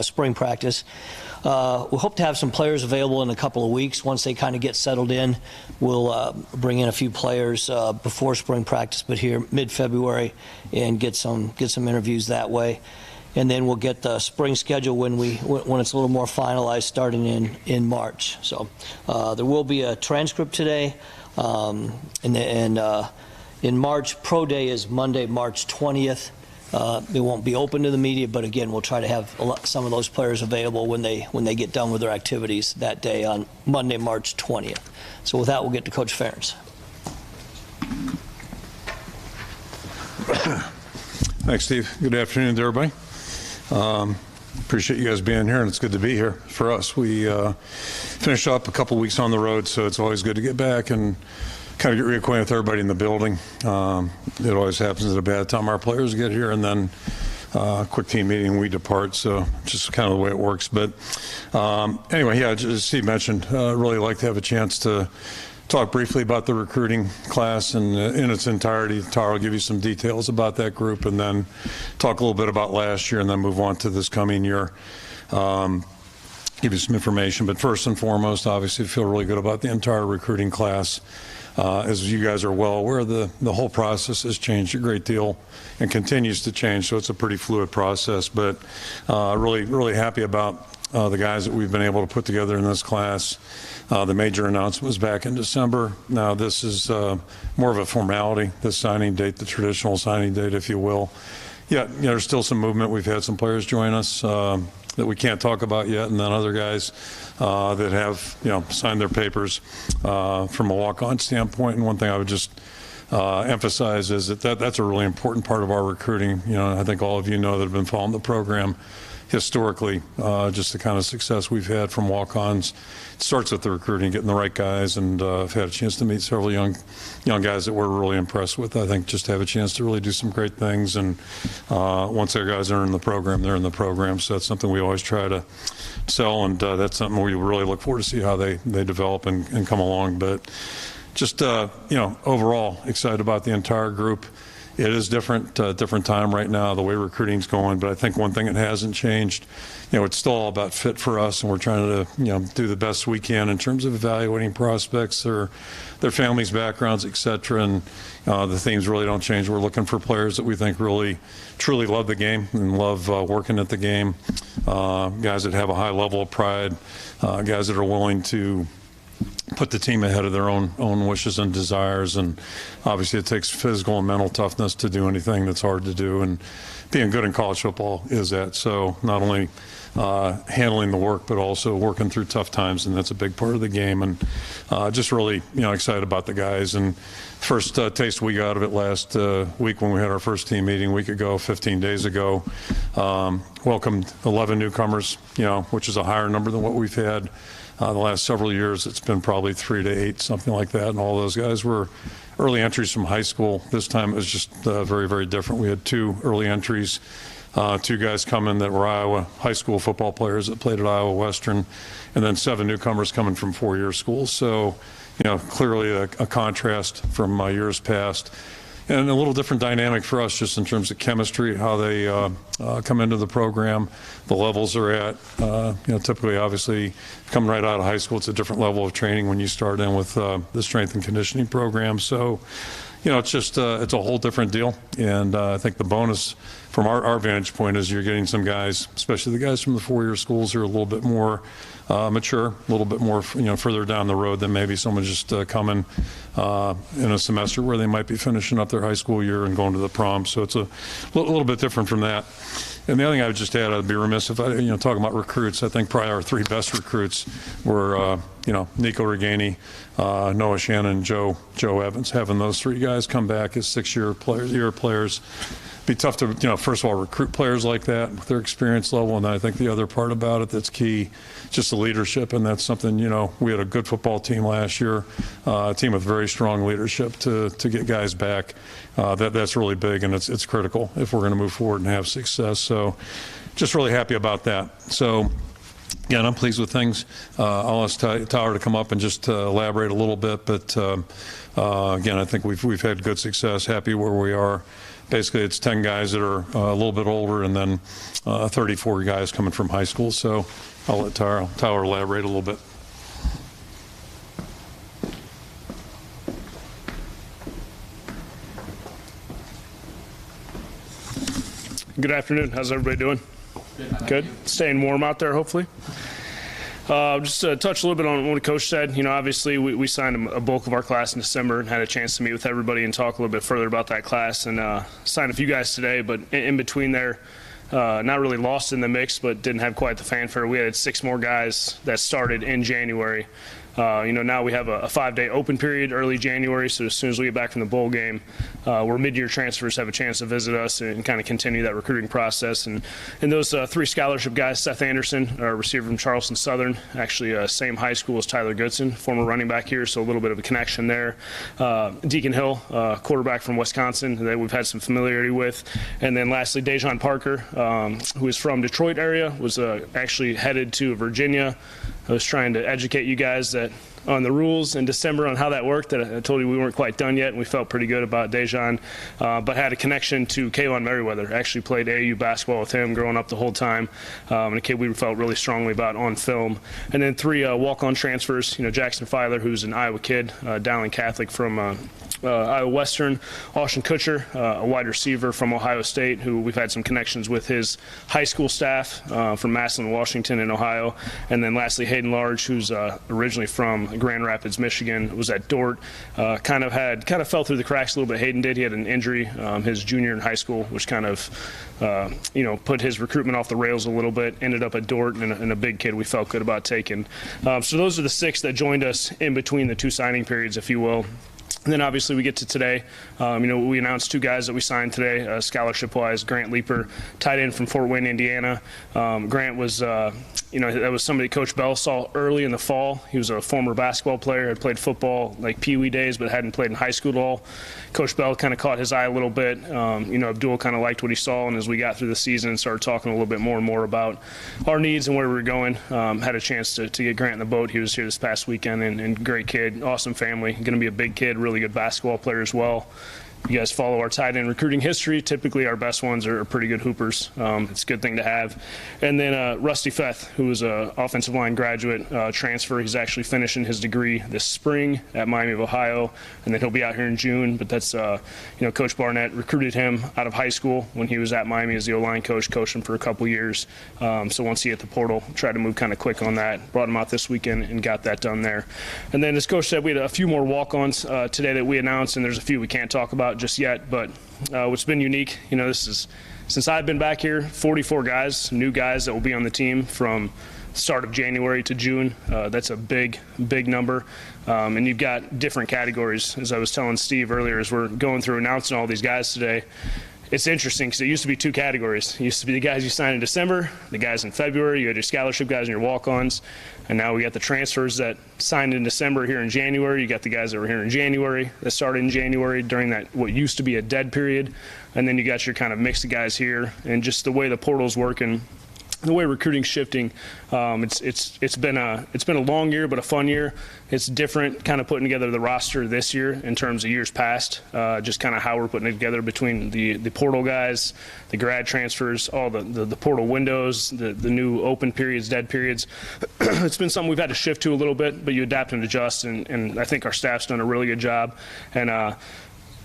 spring practice. We hope to have some players available in a couple of weeks. Once they kind of get settled in, we'll bring in a few players before spring practice, but here mid-February, and get some interviews that way. And then we'll get the spring schedule when it's a little more finalized, starting in March. So there will be a transcript today, and in March, Pro Day is Monday, March 20th. It won't be open to the media, but again, we'll try to have some of those players available when they get done with their activities that day on Monday, March 20th. So with that, we'll get to Coach Ferentz. Thanks, Steve. Good afternoon to everybody. Appreciate you guys being here, and it's good to be here for us. We finished up a couple weeks on the road, so it's always good to get back and kind of get reacquainted with everybody in the building. It always happens at a bad time our players get here, and then quick team meeting, we depart, so just kind of the way it works. But anyway, yeah, as Steve mentioned, really like to have a chance to talk briefly about the recruiting class and in its entirety. Tara will give you some details about that group, and then talk a little bit about last year, and then move on to this coming year. Give you some information, but first and foremost, obviously feel really good about the entire recruiting class. As you guys are well aware, the whole process has changed a great deal and continues to change, so it's a pretty fluid process, but really happy about the guys that we've been able to put together in this class. The major announcement was back in December. Now this is more of a formality, this signing date, the traditional signing date, if you will. Yeah, there's still some movement. We've had some players join us that we can't talk about yet, and then other guys that have signed their papers from a walk-on standpoint. And one thing I would just emphasize is that's a really important part of our recruiting. I think all of you know that have been following the program historically, just the kind of success we've had from walk-ons. It starts with the recruiting, getting the right guys, and I've had a chance to meet several young guys that we're really impressed with. I think just have a chance to really do some great things, and once our guys are in the program, they're in the program. So that's something we always try to sell, and that's something we really look forward to see how they develop and come along. But just overall excited about the entire group. It is different time right now, the way recruiting's going, but I think one thing that hasn't changed, it's still all about fit for us, and we're trying to, do the best we can in terms of evaluating prospects, their families' backgrounds, et cetera, and the themes really don't change. We're looking for players that we think really, truly love the game and love working at the game, guys that have a high level of pride, guys that are willing to put the team ahead of their own wishes and desires. And obviously it takes physical and mental toughness to do anything that's hard to do, and being good in college football is that. So not only handling the work, but also working through tough times, and that's a big part of the game. And just really excited about the guys. And first taste we got of it last week when we had our first team meeting a week ago, 15 days ago. Welcomed 11 newcomers, which is a higher number than what we've had the last several years. It's been probably 3 to 8, something like that, and all those guys were early entries from high school. This time it was just very, very different. We had 2 early entries, 2 guys coming that were Iowa high school football players that played at Iowa Western, and then 7 newcomers coming from 4-year schools. So, clearly a contrast from years past. And a little different dynamic for us just in terms of chemistry, how they come into the program, the levels they're at. Typically, obviously, coming right out of high school, it's a different level of training when you start in with the strength and conditioning program. So, it's just it's a whole different deal. And I think the bonus from our vantage point is you're getting some guys, especially the guys from the 4-year schools, who are a little bit more mature, a little bit more, further down the road than maybe someone just coming in a semester where they might be finishing up their high school year and going to the prom. So it's a little bit different from that. And the other thing I would just add, I'd be remiss if I, talking about recruits, I think probably our 3 best recruits were, Nico Reganey, Noah Shannon, and Joe Evans. Having those 3 guys come back as 6-year players. Be tough to, first of all, recruit players like that with their experience level, and I think the other part about it that's key, just the leadership, and that's something, we had a good football team last year, a team with very strong leadership to get guys back. That's really big, and it's critical if we're going to move forward and have success. So just really happy about that. So again, I'm pleased with things. I'll ask Tyler to come up and just elaborate a little bit, but again, I think we've had good success, happy where we are. basically it's 10 guys that are a little bit older and then 34 guys coming from high school. So I'll let Tyler elaborate a little bit. Good afternoon. How's everybody doing? Good. Staying warm out there, hopefully. Just to touch a little bit on what the coach said. Obviously we signed a bulk of our class in December and had a chance to meet with everybody and talk a little bit further about that class, and signed a few guys today. But in between there, not really lost in the mix, but didn't have quite the fanfare. We had 6 more guys that started in January. Now we have a 5-day open period early January, so as soon as we get back from the bowl game, where mid-year transfers have a chance to visit us and kind of continue that recruiting process. And those 3 scholarship guys, Seth Anderson, a receiver from Charleston Southern, actually same high school as Tyler Goodson, former running back here, so a little bit of a connection there. Deacon Hill, quarterback from Wisconsin that we've had some familiarity with. And then lastly, Dejon Parker, who is from Detroit area, was actually headed to Virginia. I was trying to educate you guys on the rules in December on how that worked. I told you we weren't quite done yet, and we felt pretty good about Dejon, but had a connection to Kaylon Merriweather. Actually played AAU basketball with him growing up the whole time, and a kid we felt really strongly about on film. And then 3 walk-on transfers. Jackson Filer, who's an Iowa kid, Dowling Catholic from Iowa Western. Austin Kutcher, a wide receiver from Ohio State, who we've had some connections with his high school staff from Massillon, Washington, in Ohio. And then lastly, Hayden Large, who's originally from Grand Rapids, Michigan, was at Dort. Kind of fell through the cracks a little bit. Hayden did. He had an injury his junior in high school, which kind of put his recruitment off the rails a little bit. Ended up at Dort, and a big kid we felt good about taking. So those are the 6 that joined us in between the 2 signing periods, if you will. And then obviously we get to today. We announced 2 guys that we signed today, scholarship-wise. Grant Leeper, tight end from Fort Wayne, Indiana. Grant was, that was somebody Coach Bell saw early in the fall. He was a former basketball player, had played football like Pee Wee days, but hadn't played in high school at all. Coach Bell kind of caught his eye a little bit. Abdul kind of liked what he saw, and as we got through the season and started talking a little bit more and more about our needs and where we were going, had a chance to get Grant in the boat. He was here this past weekend, and great kid, awesome family, going to be a big kid, really good basketball player as well. You guys follow our tight end recruiting history. Typically, our best ones are pretty good hoopers. It's a good thing to have. And then Rusty Feth, who is an offensive line graduate transfer. He's actually finishing his degree this spring at Miami of Ohio, and then he'll be out here in June. But that's, Coach Barnett recruited him out of high school when he was at Miami as the O-line coach, coached him for a couple years. So once he hit the portal, tried to move kind of quick on that. Brought him out this weekend and got that done there. And then, as Coach said, we had a few more walk-ons today that we announced, and there's a few we can't talk about just yet, but what's been unique, this is, since I've been back here, 44 guys, new guys that will be on the team from start of January to June. That's a big number, and you've got different categories. As I was telling Steve earlier, as we're going through announcing all these guys today, it's interesting because it used to be 2 categories. It used to be the guys you signed in December, the guys in February, you had your scholarship guys and your walk-ons, and now we got the transfers that signed in December here in January. You got the guys that were here in January, that started in January during that what used to be a dead period, and then you got your kind of mix of guys here, and just the way the portal's working, the way recruiting's shifting, it's been a long year, but a fun year. It's different kind of putting together the roster this year in terms of years past, just kind of how we're putting it together between the portal guys, the grad transfers, all the portal windows, the new open periods, dead periods. It's been something we've had to shift to a little bit, but you adapt and adjust, and I think our staff's done a really good job. And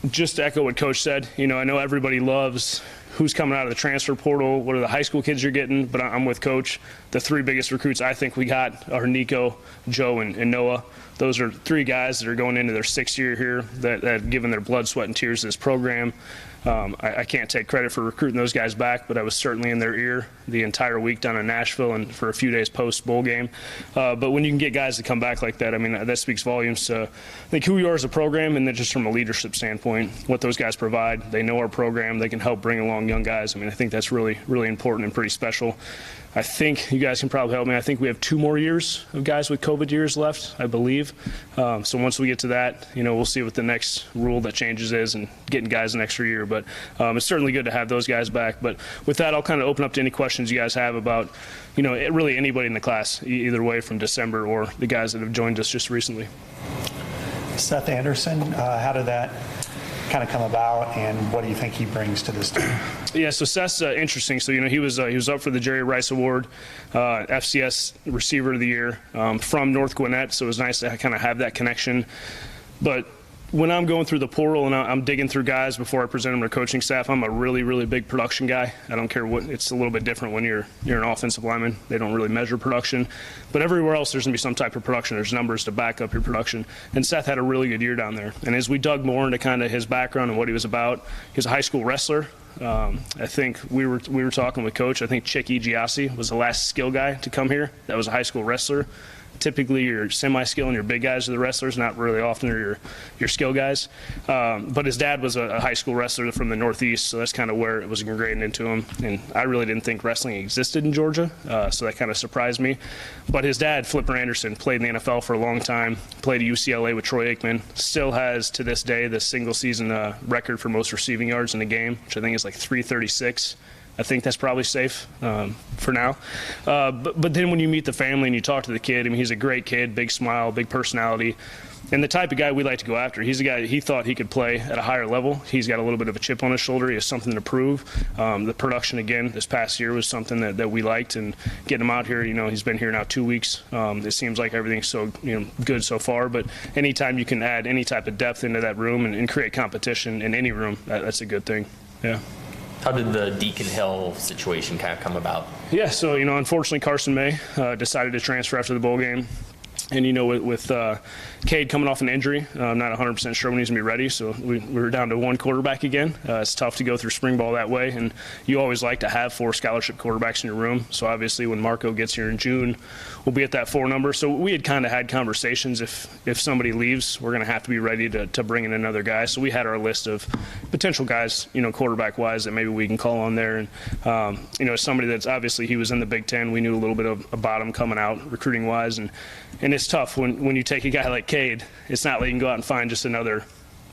just to echo what Coach said, I know everybody loves who's coming out of the transfer portal, what are the high school kids you're getting, but I'm with Coach. The 3 biggest recruits I think we got are Nico, Joe, and Noah. Those are 3 guys that are going into their 6th year here that have given their blood, sweat, and tears to this program. I can't take credit for recruiting those guys back, but I was certainly in their ear the entire week down in Nashville and for a few days post-bowl game. But when you can get guys to come back like that, that speaks volumes to, I think, who you are as a program, and then just from a leadership standpoint, what those guys provide. They know our program. They can help bring along young guys. I think that's really, really important and pretty special. I think you guys can probably help me. I think we have 2 more years of guys with COVID years left, I believe. So once we get to that, we'll see what the next rule that changes is and getting guys an extra year. But it's certainly good to have those guys back. But with that, I'll kind of open up to any questions you guys have about, really anybody in the class, either way from December or the guys that have joined us just recently. Seth Anderson, how did that kind of come about, and what do you think he brings to this team? Yeah, so Seth's interesting. So, he was up for the Jerry Rice Award, FCS Receiver of the Year from North Gwinnett, so it was nice to kind of have that connection. But when I'm going through the portal and I'm digging through guys before I present them to coaching staff, I'm a really, really big production guy. I don't care what. It's a little bit different when you're an offensive lineman. They don't really measure production. But everywhere else, there's going to be some type of production. There's numbers to back up your production. And Seth had a really good year down there. And as we dug more into kind of his background and what he was about, he was a high school wrestler. I think we were talking with Coach. I think Chick Giassi was the last skill guy to come here. That was a high school wrestler. Typically, your semi-skill and your big guys are the wrestlers. Not really often are your skill guys. But his dad was a high school wrestler from the Northeast, so that's kind of where it was ingrained into him. And I really didn't think wrestling existed in Georgia, so that kind of surprised me. But his dad, Flipper Anderson, played in the NFL for a long time, played at UCLA with Troy Aikman, still has to this day the single-season record for most receiving yards in a game, which I think is like 336. I think that's probably safe for now. But then when you meet the family and you talk to the kid, I mean, he's a great kid, big smile, big personality, and the type of guy we like to go after. He's a guy, he thought he could play at a higher level. He's got a little bit of a chip on his shoulder. He has something to prove. The production, again, this past year was something that we liked, and getting him out here, he's been here now 2 weeks. It seems like everything's so good so far, but anytime you can add any type of depth into that room and create competition in any room, that's a good thing. Yeah. How did the Deacon Hill situation kind of come about? Yeah, so, unfortunately, Carson May decided to transfer after the bowl game. And, with Cade coming off an injury, I'm not 100% sure when he's going to be ready, so we're down to one quarterback again. It's tough to go through spring ball that way, and you always like to have 4 scholarship quarterbacks in your room. So, obviously, when Marco gets here in June, we'll be at that 4 number. So we had kind of had conversations. If somebody leaves, we're going to have to be ready to bring in another guy. So we had our list of potential guys, quarterback-wise, that maybe we can call on there. And, somebody that's obviously he was in the Big Ten. We knew a little bit of a bottom coming out recruiting-wise. And it's tough when you take a guy like Cade. It's not like you can go out and find just another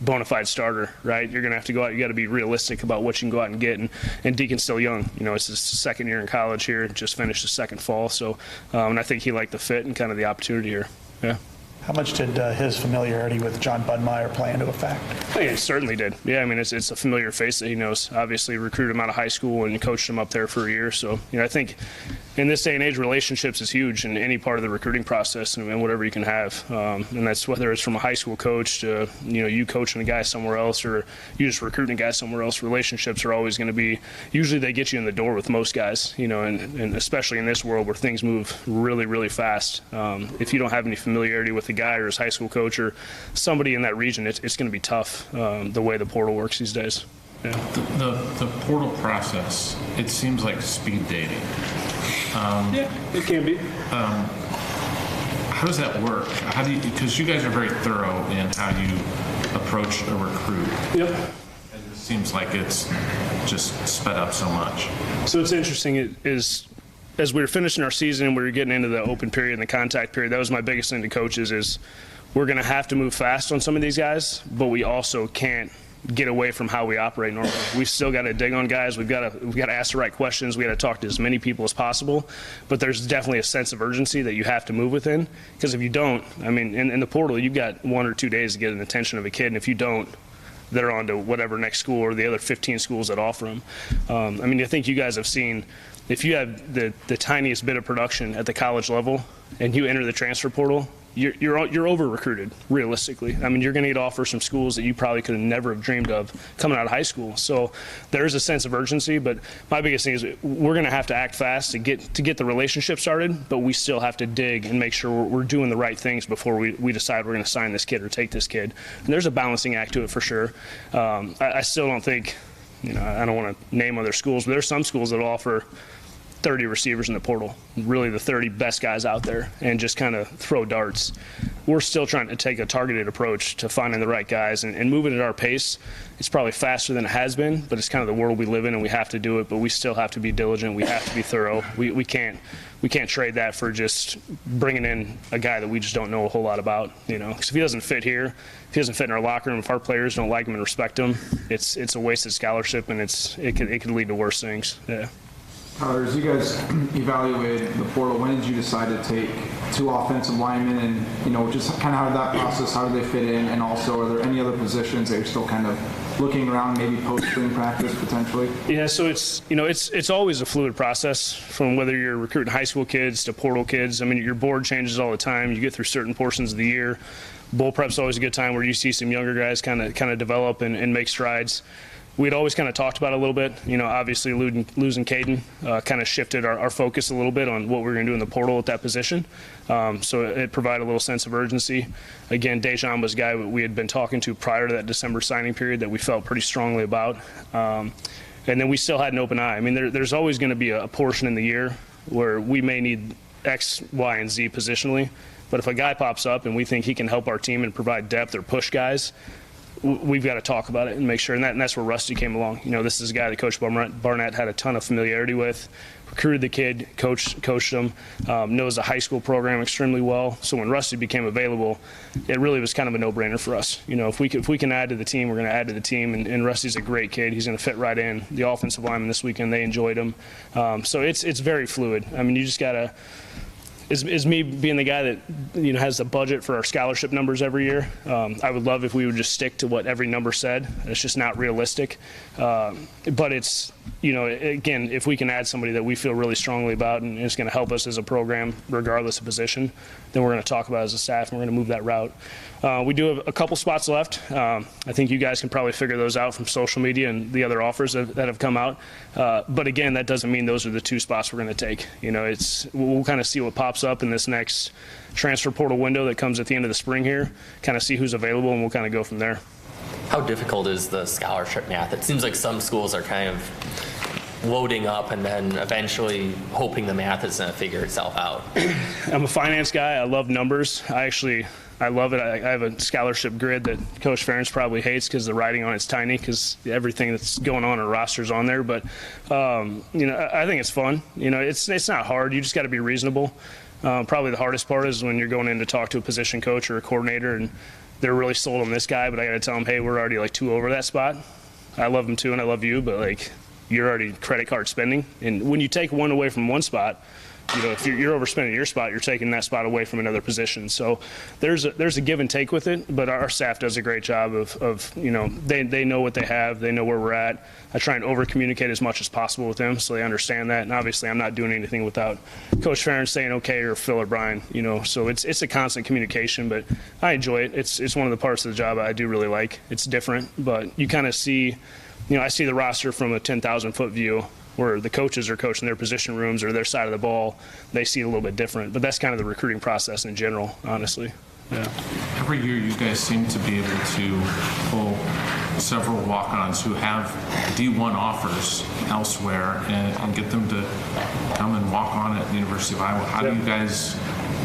bona fide starter, right? You're going to have to go out. You got to be realistic about what you can go out and get. And Deacon's still young. It's his second year in college here, just finished his second fall. So, and I think he liked the fit and kind of the opportunity here. Yeah. How much did his familiarity with John Budmeyer play into effect? I think it certainly did. Yeah, I mean, it's a familiar face that he knows. Obviously, recruited him out of high school and coached him up there for a year. So, I think in this day and age, relationships is huge in any part of the recruiting process and whatever you can have. And that's whether it's from a high school coach to, you coaching a guy somewhere else or you just recruiting a guy somewhere else. Relationships are always going to be, usually they get you in the door with most guys, and especially in this world where things move really, really fast. If you don't have any familiarity with the guy or his high school coach or somebody in that region, it's going to be tough the way the portal works these days. Yeah. The portal process, it seems like speed dating. Yeah, it can be. How does that work? Because you guys are very thorough in how you approach a recruit. Yep. And it seems like it's just sped up so much. So it's interesting. It is, as we were finishing our season and we were getting into the open period and the contact period, that was my biggest thing to coaches is we're going to have to move fast on some of these guys, but we also can't get away from how we operate normally. We've still got to dig on guys. We've got to ask the right questions. We got to talk to as many people as possible. But there's definitely a sense of urgency that you have to move within. Because if you don't, I mean, in the portal, you've got 1 or 2 days to get an attention of a kid. And if you don't, they're on to whatever next school or the other 15 schools that offer them. I mean, I think you guys have seen, if you have the tiniest bit of production at the college level and you enter the transfer portal, you're over recruited realistically. I mean, you're going to get offers from schools that you probably could have never have dreamed of coming out of high school. So there is a sense of urgency, but my biggest thing is we're going to have to act fast to get the relationship started, but we still have to dig and make sure we're doing the right things before we decide we're going to sign this kid or take this kid. And there's a balancing act to it for sure. I still don't think, I don't want to name other schools, but there's some schools that offer 30 receivers in the portal, really the 30 best guys out there, and just kind of throw darts. We're still trying to take a targeted approach to finding the right guys and moving at our pace. It's probably faster than it has been, but it's kind of the world we live in, and we have to do it, but we still have to be diligent. We have to be thorough. We can't trade that for just bringing in a guy that we just don't know a whole lot about, because if he doesn't fit here, if he doesn't fit in our locker room, if our players don't like him and respect him, it's a wasted scholarship, and it could lead to worse things. Yeah. Tyler, as you guys evaluated the portal, when did you decide to take 2 offensive linemen, and just kind of how did that process, how do they fit in, and also are there any other positions that you're still kind of looking around, maybe post spring practice potentially? Yeah, so it's always a fluid process, from whether you're recruiting high school kids to portal kids. I mean, your board changes all the time. You get through certain portions of the year. Bowl prep's always a good time where you see some younger guys kind of develop and make strides. We'd always kind of talked about it a little bit. Obviously losing Caden kind of shifted our focus a little bit on what we were going to do in the portal at that position. So it provided a little sense of urgency. Again, Dejan was a guy we had been talking to prior to that December signing period that we felt pretty strongly about. And then we still had an open eye. I mean, there's always going to be a portion in the year where we may need X, Y, and Z positionally. But if a guy pops up and we think he can help our team and provide depth or push guys, we've got to talk about it and make sure. And that's where Rusty came along. This is a guy that Coach Barnett had a ton of familiarity with, recruited the kid, coached him, knows the high school program extremely well. So when Rusty became available, it really was kind of a no-brainer for us. If we can add to the team, we're going to add to the team. And Rusty's a great kid. He's going to fit right in. The offensive lineman this weekend, they enjoyed him. So it's very fluid. I mean, you just got to. Is me being the guy that has the budget for our scholarship numbers every year. I would love if we would just stick to what every number said. It's just not realistic. But it's again, if we can add somebody that we feel really strongly about and it's going to help us as a program, regardless of position, then we're going to talk about it as a staff and we're going to move that route. We do have a couple spots left. I think you guys can probably figure those out from social media and the other offers that have come out. But again, that doesn't mean those are the 2 spots we're going to take. We'll kind of see what pops up in this next transfer portal window that comes at the end of the spring here, kind of see who's available, and we'll kind of go from there. How difficult is the scholarship math? It seems like some schools are kind of loading up and then eventually hoping the math is going to figure itself out. I'm a finance guy. I love numbers. I love it. I have a scholarship grid that Coach Ferentz probably hates because the writing on it's tiny because everything that's going on our roster's on there. But, I think it's fun. It's not hard. You just got to be reasonable. Probably the hardest part is when you're going in to talk to a position coach or a coordinator and they're really sold on this guy, but I got to tell them, hey, we're already like 2 over that spot. I love him too and I love you, but you're already credit card spending. And when you take one away from one spot, if you're overspending your spot, you're taking that spot away from another position. So there's a give and take with it, but our staff does a great job of they know what they have, they know where we're at. I try and over communicate as much as possible with them so they understand that. And obviously I'm not doing anything without Coach Ferentz saying okay or Phil or Brian, so it's a constant communication, but I enjoy it. It's one of the parts of the job I do really like. It's different, but you kind of see, I see the roster from a 10,000-foot view, where the coaches are coaching their position rooms or their side of the ball. They see it a little bit different. But that's kind of the recruiting process in general, honestly. Yeah. Every year you guys seem to be able to pull several walk-ons who have D1 offers elsewhere and get them to come and walk on at the University of Iowa. How do you guys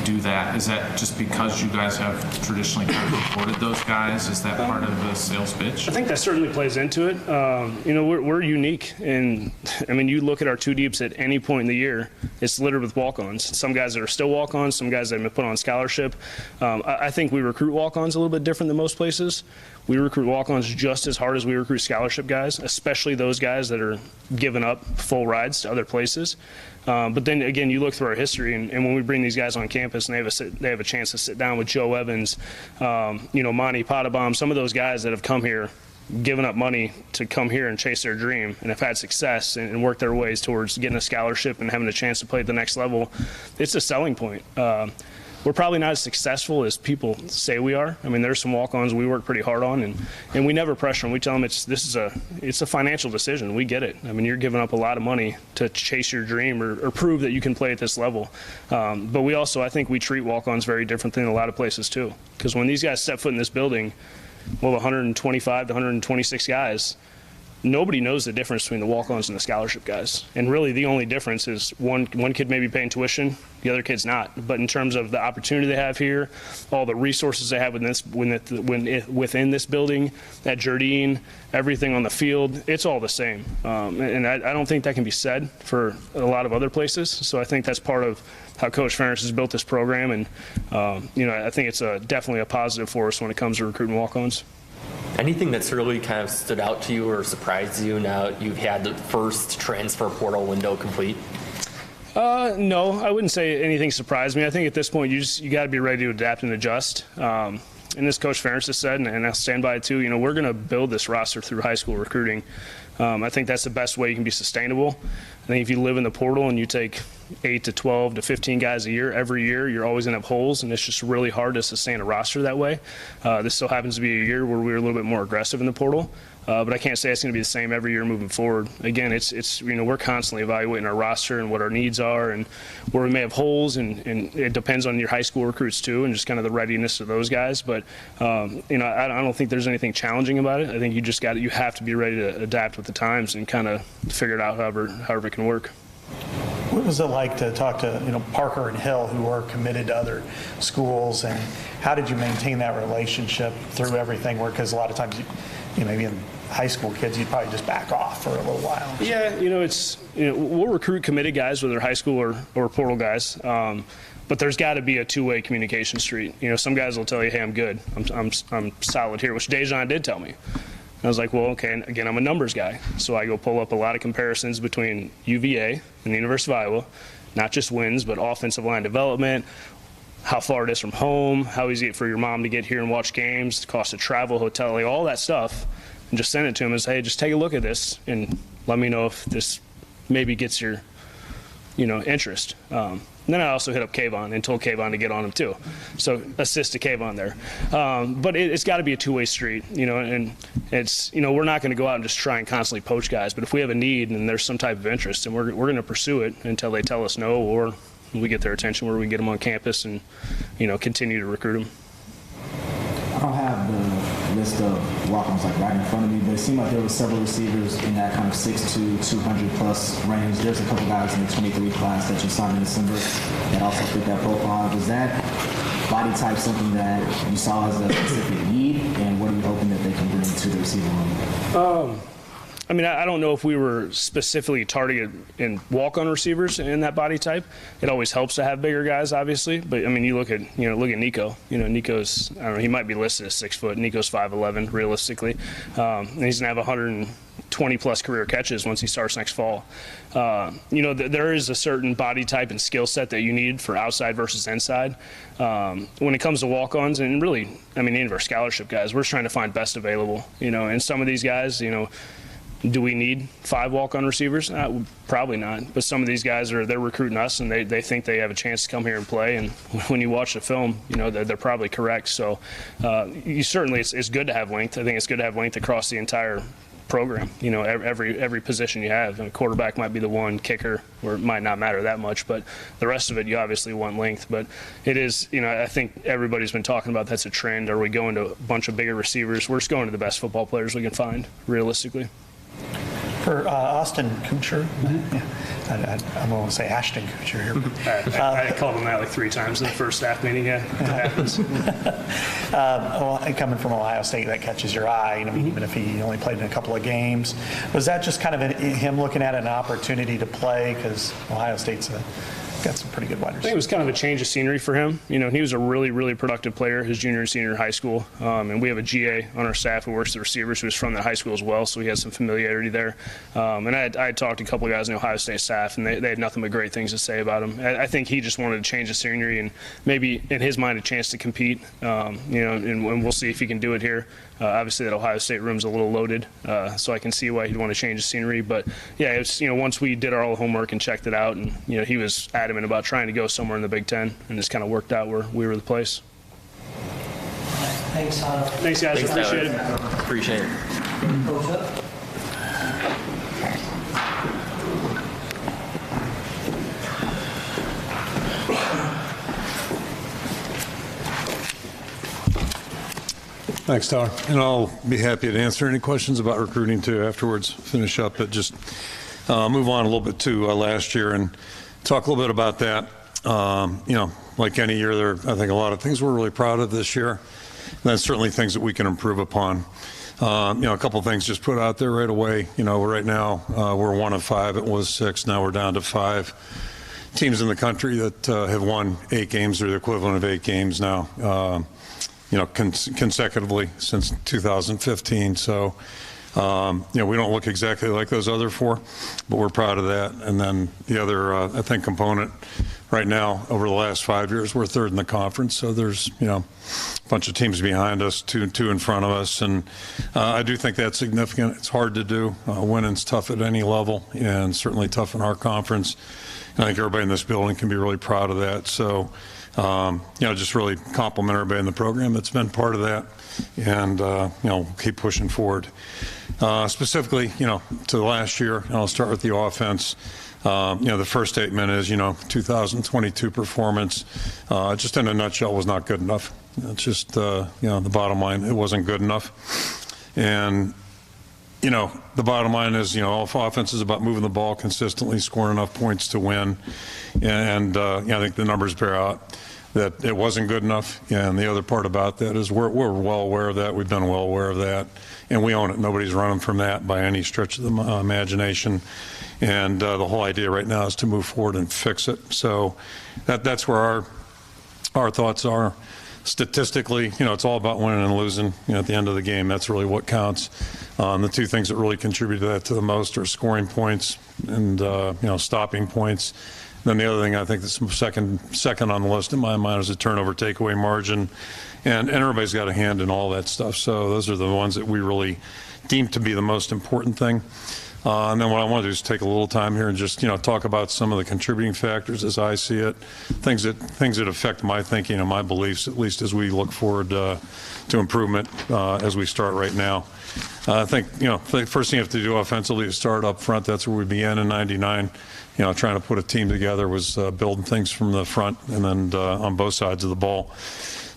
do that? Is that just because you guys have traditionally kind of reported those guys? Is that part of the sales pitch? I think that certainly plays into it. We're unique. And, you look at our 2 deeps at any point in the year, it's littered with walk-ons. Some guys that are still walk-ons, some guys that have been put on scholarship. I think we recruit walk-ons a little bit different than most places. We recruit walk-ons just as hard as we recruit scholarship guys, especially those guys that are giving up full rides to other places. But then again, you look through our history, and when we bring these guys on campus and they have a chance to sit down with Joe Evans, Monty Potabom, some of those guys that have come here, given up money to come here and chase their dream and have had success and worked their ways towards getting a scholarship and having a chance to play at the next level. It's a selling point. We're probably not as successful as people say we are. There's some walk-ons we work pretty hard on, and we never pressure them. We tell them it's a financial decision. We get it. You're giving up a lot of money to chase your dream or prove that you can play at this level. But we also, I think we treat walk-ons very differently than a lot of places too. Because when these guys step foot in this building, 125 to 126 guys, nobody knows the difference between the walk-ons and the scholarship guys. And really the only difference is one kid may be paying tuition, the other kid's not. But in terms of the opportunity they have here, all the resources they have within this building, at Jardine, everything on the field, it's all the same. And I don't think that can be said for a lot of other places. So I think that's part of how Coach Ferentz has built this program. And, I think it's definitely a positive for us when it comes to recruiting walk-ons. Anything that's really kind of stood out to you or surprised you now you've had the first transfer portal window complete? No, I wouldn't say anything surprised me. I think at this point you got to be ready to adapt and adjust. And as Coach Ferentz has said, and I'll stand by it too, we're going to build this roster through high school recruiting. I think that's the best way you can be sustainable. I think if you live in the portal and you take 8 to 12 to 15 guys a year, every year, you're always going to have holes, and it's just really hard to sustain a roster that way. This still happens to be a year where we were a little bit more aggressive in the portal. But I can't say it's going to be the same every year moving forward. Again, it's we're constantly evaluating our roster and what our needs are and where we may have holes, and it depends on your high school recruits too, and just kind of the readiness of those guys. But I don't think there's anything challenging about it. I think you have to be ready to adapt with the times and kind of figure it out however it can work. What was it like to talk to Parker and Hill, who are committed to other schools, and how did you maintain that relationship through everything? Because a lot of times, maybe in high school kids, you'd probably just back off for a little while. Yeah, we'll recruit committed guys, whether high school or portal guys. But there's got to be a two-way communication street. Some guys will tell you, "Hey, I'm good. I'm solid here," which Dejan did tell me. I was like, well, okay, and again, I'm a numbers guy. So I go pull up a lot of comparisons between UVA and the University of Iowa, not just wins, but offensive line development, how far it is from home, how easy it is for your mom to get here and watch games, the cost of travel, hotel, all that stuff, and just send it to him and say, hey, just take a look at this and let me know if this maybe gets your, interest. And then I also hit up Kayvon and told Kayvon to get on him too. So assist to Kayvon there. But it's got to be a two-way street, and it's, we're not going to go out and just try and constantly poach guys. But if we have a need and there's some type of interest, and we're going to pursue it until they tell us no, or we get their attention where we can get them on campus and, continue to recruit them. I don't have the list of walk-ons right in front of me, but it seemed like there were several receivers in that kind of 6'2", 200-plus range. There's a couple guys in the 23 class that you signed in December that also fit that profile. Was that body type something that you saw as a specific need, and what are you hoping that they can bring to the receiver room? I don't know if we were specifically targeted in walk-on receivers in that body type. It always helps to have bigger guys, obviously. But you look at Nico. Nico's, I don't know, he might be listed as 6 foot. Nico's 5'11", realistically, and he's gonna have 120+ career catches once he starts next fall. There is a certain body type and skill set that you need for outside versus inside. When it comes to walk-ons, and really, any of our scholarship guys, we're just trying to find best available. And some of these guys, do we need 5 walk-on receivers? Probably not. But some of these guys they're recruiting us, and they think they have a chance to come here and play. And when you watch the film, they're probably correct. So it's good to have length. I think it's good to have length across the entire program. Every position you have. And a quarterback might be the one, kicker, where it might not matter that much. But the rest of it, you obviously want length. But it is, I think everybody's been talking about that's a trend. Are we going to a bunch of bigger receivers? We're just going to the best football players we can find, realistically. For Austin Kutcher, I'm going to say Ashton Kutcher here. I called him that 3 times in the first staff meeting. Yeah, that happens. Coming from Ohio State, that catches your eye. Even if he only played in a couple of games, was that just kind of him looking at an opportunity to play? Because Ohio State's got some pretty good wide receivers. I think it was kind of a change of scenery for him. He was a really, really productive player his junior and senior in high school. And we have a GA on our staff who works the receivers who was from that high school as well, so he has some familiarity there. And I had talked to a couple of guys in the Ohio State staff, and they had nothing but great things to say about him. I think he just wanted to change the scenery and maybe, in his mind, a chance to compete. And we'll see if he can do it here. Obviously, that Ohio State room's a little loaded, so I can see why he'd want to change the scenery. But yeah, it's once we did our homework and checked it out, and he was adamant about trying to go somewhere in the Big Ten, and it's kind of worked out where we were the place. Thanks, Tyler. Thanks, guys. Appreciate it. Appreciate it. Coach up. Thanks, Tyler. And I'll be happy to answer any questions about recruiting too afterwards, finish up, but just move on a little bit to last year and talk a little bit about that. Like any year, there I think a lot of things we're really proud of this year. And that's certainly things that we can improve upon. A couple things just put out there right away. Right now we're 1 of 5. It was 6. Now we're down to 5 teams in the country that have won 8 games, or the equivalent of 8 games now. Consecutively since 2015. So We don't look exactly like those other four, but we're proud of that. And then the other, I think, component right now, over the last 5 years, we're third in the conference. So there's, a bunch of teams behind us, two in front of us. And I do think that's significant. It's hard to do. Winning's tough at any level, and certainly tough in our conference. And I think everybody in this building can be really proud of that. So, just really compliment everybody in the program that's been part of that, and keep pushing forward. Specifically, to the last year, and I'll start with the offense. The first statement is, 2022 performance, just in a nutshell, was not good enough. It's just, the bottom line, it wasn't good enough. And, the bottom line is, all offense is about moving the ball consistently, scoring enough points to win. And I think the numbers bear out that it wasn't good enough. And the other part about that is we're well aware of that. We've been well aware of that. And we own it. Nobody's running from that by any stretch of the imagination. And the whole idea right now is to move forward and fix it. So that's where our thoughts are. Statistically, it's all about winning and losing. At the end of the game, that's really what counts. The two things that really contribute to that to the most are scoring points and stopping points. Then the other thing I think that's second on the list in my mind is the turnover takeaway margin, and everybody's got a hand in all that stuff. So those are the ones that we really deem to be the most important thing. And then what I want to do is take a little time here and just talk about some of the contributing factors as I see it, things that affect my thinking and my beliefs, at least as we look forward to improvement as we start right now. I think the first thing you have to do offensively is start up front. That's where we began in '99. Trying to put a team together was building things from the front and then on both sides of the ball.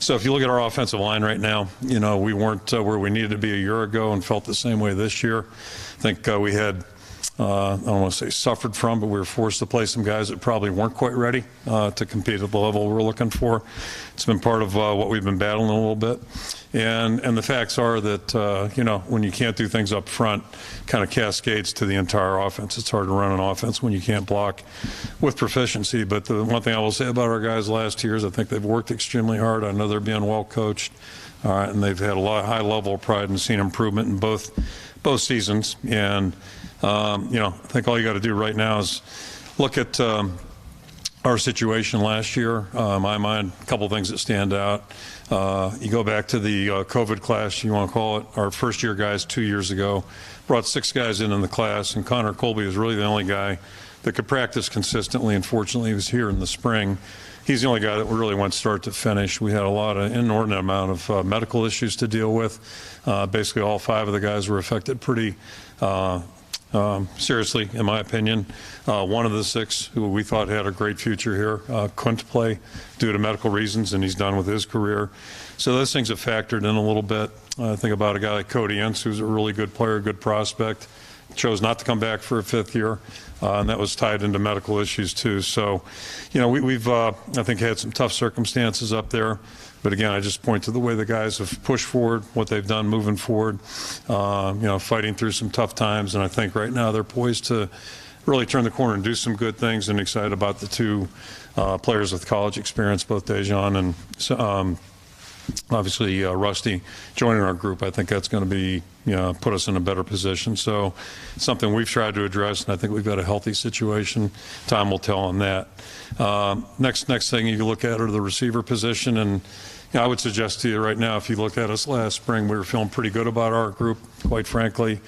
So if you look at our offensive line right now, we weren't where we needed to be a year ago and felt the same way this year. I think we had, I don't want to say suffered from, but we were forced to play some guys that probably weren't quite ready to compete at the level we're looking for. It's been part of what we've been battling a little bit. And the facts are that, when you can't do things up front, kind of cascades to the entire offense. It's hard to run an offense when you can't block with proficiency. But the one thing I will say about our guys last year is I think they've worked extremely hard. I know they're being well coached, and they've had a lot of high level of pride and seen improvement in both seasons. And, I think all you got to do right now is look at our situation last year. In my mind, a couple of things that stand out. You go back to the COVID class, you want to call it, our first year guys 2 years ago, brought 6 guys in the class, and Connor Colby was really the only guy that could practice consistently. Unfortunately, he was here in the spring. He's the only guy that really went start to finish. We had an inordinate amount of medical issues to deal with. Basically, all 5 of the guys were affected pretty seriously, in my opinion. One of the 6, who we thought had a great future here, couldn't play due to medical reasons, and he's done with his career. So those things have factored in a little bit. I think about a guy like Cody Entz, who's a really good player, good prospect, chose not to come back for a 5th year, and that was tied into medical issues too. So, we've I think had some tough circumstances up there. But again, I just point to the way the guys have pushed forward, what they've done moving forward, fighting through some tough times. And I think right now they're poised to really turn the corner and do some good things, and excited about the 2 players with college experience, both Dejan and obviously Rusty joining our group. I think that's going to be, put us in a better position. So something we've tried to address, and I think we've got a healthy situation. Time will tell on that. Next thing you look at are the receiver position, and I would suggest to you right now, if you looked at us last spring, we were feeling pretty good about our group, quite frankly.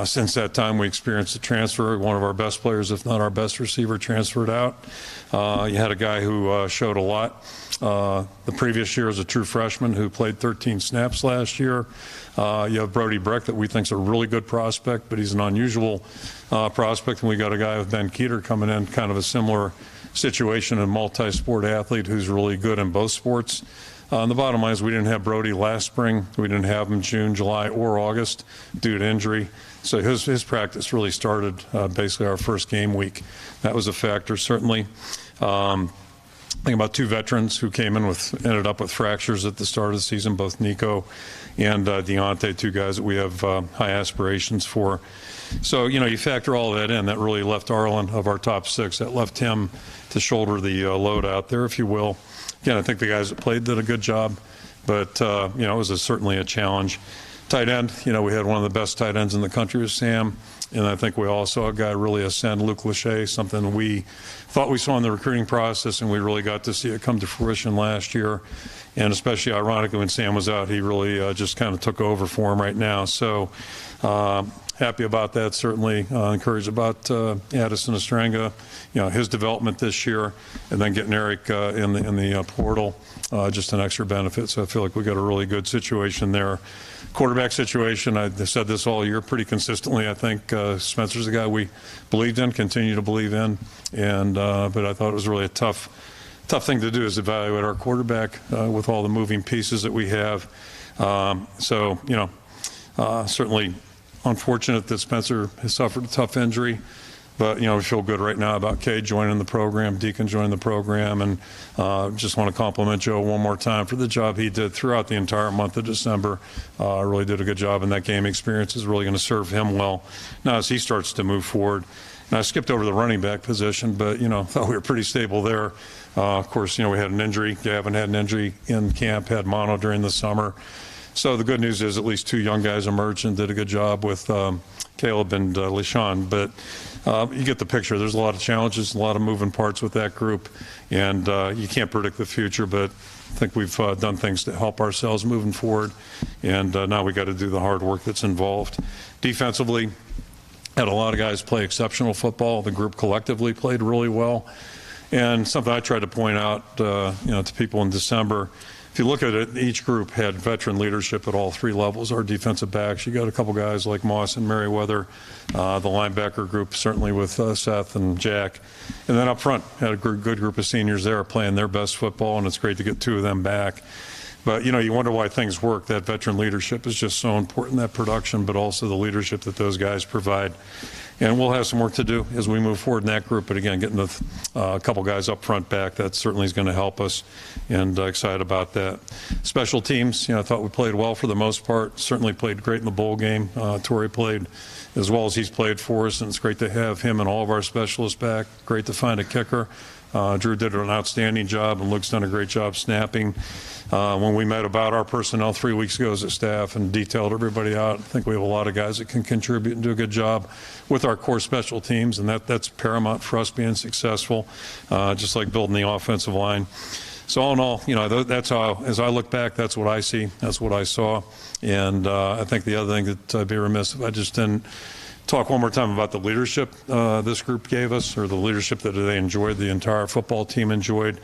Since that time, we experienced a transfer. One of our best players, if not our best receiver, transferred out. You had a guy who showed a lot the previous year as a true freshman who played 13 snaps last year. You have Brody Breck, that we think is a really good prospect, but he's an unusual prospect. And we got a guy with Ben Keeter coming in, kind of a similar situation, a multi-sport athlete who's really good in both sports. The bottom line is we didn't have Brody last spring. We didn't have him June, July, or August due to injury. So his practice really started basically our first game week. That was a factor, certainly. I think about 2 veterans who came in ended up with fractures at the start of the season, both Nico and Deontay, 2 guys that we have high aspirations for. So, you factor all of that in. That really left Arlen, of our top 6, that left him to shoulder the load out there, if you will. Again, I think the guys that played did a good job, but, it was certainly a challenge. Tight end, we had one of the best tight ends in the country with Sam. And I think we all saw a guy really ascend, Luke Lachey, something we thought we saw in the recruiting process, and we really got to see it come to fruition last year. And especially ironically, when Sam was out, he really just kind of took over for him right now. So happy about that, certainly. Encouraged about Addison Estranga, his development this year, and then getting Eric in the portal, just an extra benefit. So I feel like we got a really good situation there. Quarterback situation, I said this all year pretty consistently. I think Spencer's the guy we believed in, continue to believe in, and but I thought it was really a tough thing to do is evaluate our quarterback with all the moving pieces that we have. Certainly unfortunate that Spencer has suffered a tough injury. But, we feel good right now about Kay joining the program, Deacon joining the program, and just want to compliment Joe one more time for the job he did throughout the entire month of December. Really did a good job, and that game experience is really going to serve him well now as he starts to move forward. And I skipped over the running back position, but, thought we were pretty stable there. Of course, we had an injury. Gavin had an injury in camp, had mono during the summer. So the good news is at least two young guys emerged and did a good job with Caleb and LeSean. But you get the picture. There's a lot of challenges, a lot of moving parts with that group, and you can't predict the future, but I think we've done things to help ourselves moving forward, and now we got to do the hard work that's involved. Defensively, had a lot of guys play exceptional football. The group collectively played really well, and something I tried to point out, to people in December. If you look at it, each group had veteran leadership at all three levels. Our defensive backs, you got a couple guys like Moss and Merriweather. The linebacker group, certainly with Seth and Jack. And then up front, had a good group of seniors there playing their best football, and it's great to get two of them back. But, you wonder why things work. That veteran leadership is just so important, that production, but also the leadership that those guys provide. And we'll have some work to do as we move forward in that group. But again, getting a couple guys up front back, that certainly is going to help us, and excited about that. Special teams, I thought we played well for the most part. Certainly played great in the bowl game. Torrey played as well as he's played for us, and it's great to have him and all of our specialists back. Great to find a kicker. Drew did an outstanding job, and Luke's done a great job snapping. When we met about our personnel 3 weeks ago as a staff and detailed everybody out, I think we have a lot of guys that can contribute and do a good job with our core special teams, and that's paramount for us being successful, just like building the offensive line. So all in all, that's how, as I look back, that's what I see, that's what I saw. And I think the other thing that I'd be remiss if I just didn't talk one more time about the leadership this group gave us, or the leadership that they enjoyed, the entire football team enjoyed.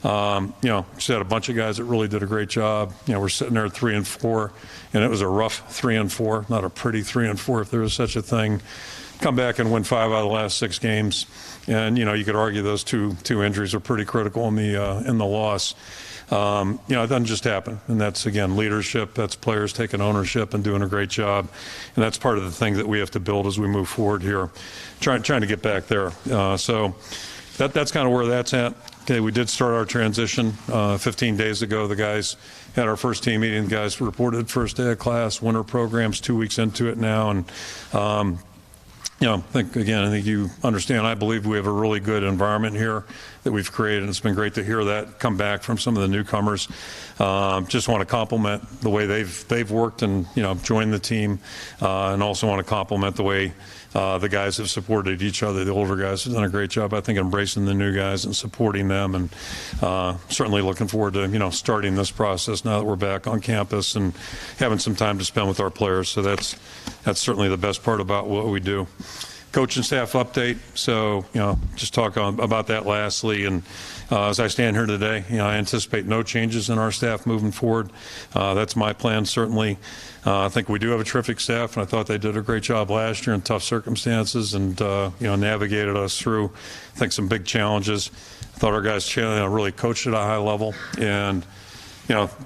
Just had a bunch of guys that really did a great job. We're sitting there at 3-4, and it was a rough 3-4, not a pretty 3-4 if there was such a thing. Come back and win 5 out of the last 6 games, and you could argue those two injuries are pretty critical in the loss. It doesn't just happen, and that's, again, leadership. That's players taking ownership and doing a great job, and that's part of the thing that we have to build as we move forward here, trying to get back there. So that's kind of where that's at. Okay, we did start our transition 15 days ago. The guys had our first team meeting. The guys reported first day of class, winter programs, 2 weeks into it now, and I think you understand, I believe we have a really good environment here that we've created, and it's been great to hear that come back from some of the newcomers. Just want to compliment the way they've worked and, joined the team, and also want to compliment the way the guys have supported each other. The older guys have done a great job, I think, embracing the new guys and supporting them, and certainly looking forward to, starting this process now that we're back on campus and having some time to spend with our players. So that's certainly the best part about what we do. Coaching staff update. So, just talk about that lastly. And as I stand here today, I anticipate no changes in our staff moving forward. That's my plan, certainly. I think we do have a terrific staff, and I thought they did a great job last year in tough circumstances and, navigated us through, I think, some big challenges. I thought our guys really coached at a high level. And,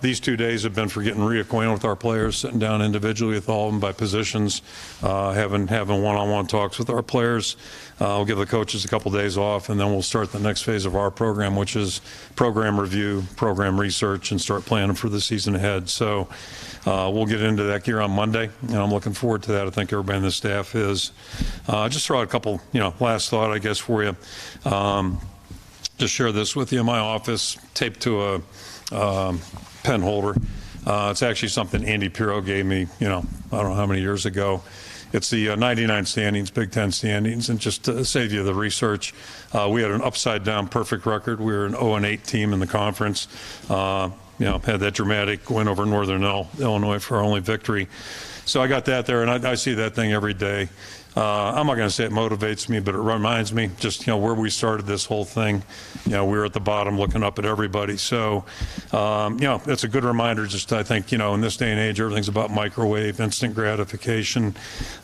these 2 days have been for getting reacquainted with our players, sitting down individually with all of them by positions, having one-on-one talks with our players. We'll give the coaches a couple days off, and then we'll start the next phase of our program, which is program review, program research, and start planning for the season ahead. So we'll get into that gear on Monday, and I'm looking forward to that. I think everybody in the staff is. Just throw out a couple, last thought, I guess, for you. Just share this with you. In my office, taped to a pen holder, It's actually something Andy Pirro gave me, I don't know how many years ago. It's the 99 standings, Big Ten standings, and just to save you the research, we had an upside-down perfect record. We were an 0-8 team in the conference. Had that dramatic win over Northern Illinois for our only victory. So I got that there, and I see that thing every day. I'm not going to say it motivates me, but it reminds me just, where we started this whole thing. We were at the bottom looking up at everybody. So, it's a good reminder just, I think, in this day and age, everything's about microwave, instant gratification,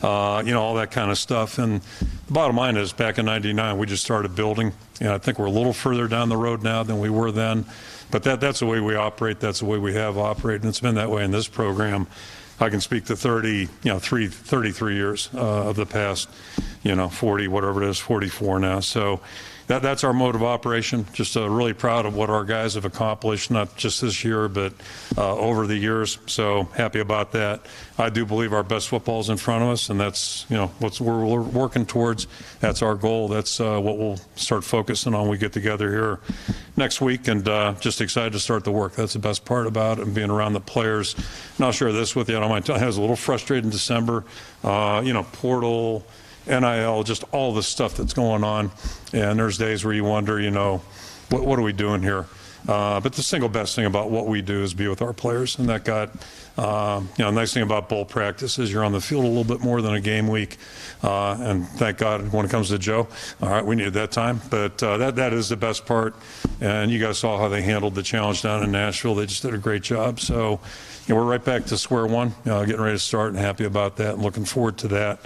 all that kind of stuff. And the bottom line is back in 99, we just started building. I think we're a little further down the road now than we were then. But that's the way we operate. That's the way we have operated. And it's been that way in this program. I can speak to 33 years of the past, 40, whatever it is, 44 now. So that's our mode of operation. Just really proud of what our guys have accomplished, not just this year, but over the years. So happy about that. I do believe our best football is in front of us, and that's, what we're working towards. That's our goal. That's what we'll start focusing on when we get together here next week, and just excited to start the work. That's the best part about it, and being around the players. And I'll share this with you. I don't mind telling you, I was a little frustrated in December. Portal, NIL, just all the stuff that's going on. And there's days where you wonder, what are we doing here? But the single best thing about what we do is be with our players. And that got, nice thing about bowl practice is you're on the field a little bit more than a game week. And thank God when it comes to Joe, all right, we needed that time. But that is the best part. And you guys saw how they handled the challenge down in Nashville. They just did a great job. So we're right back to square one, getting ready to start, and happy about that and looking forward to that.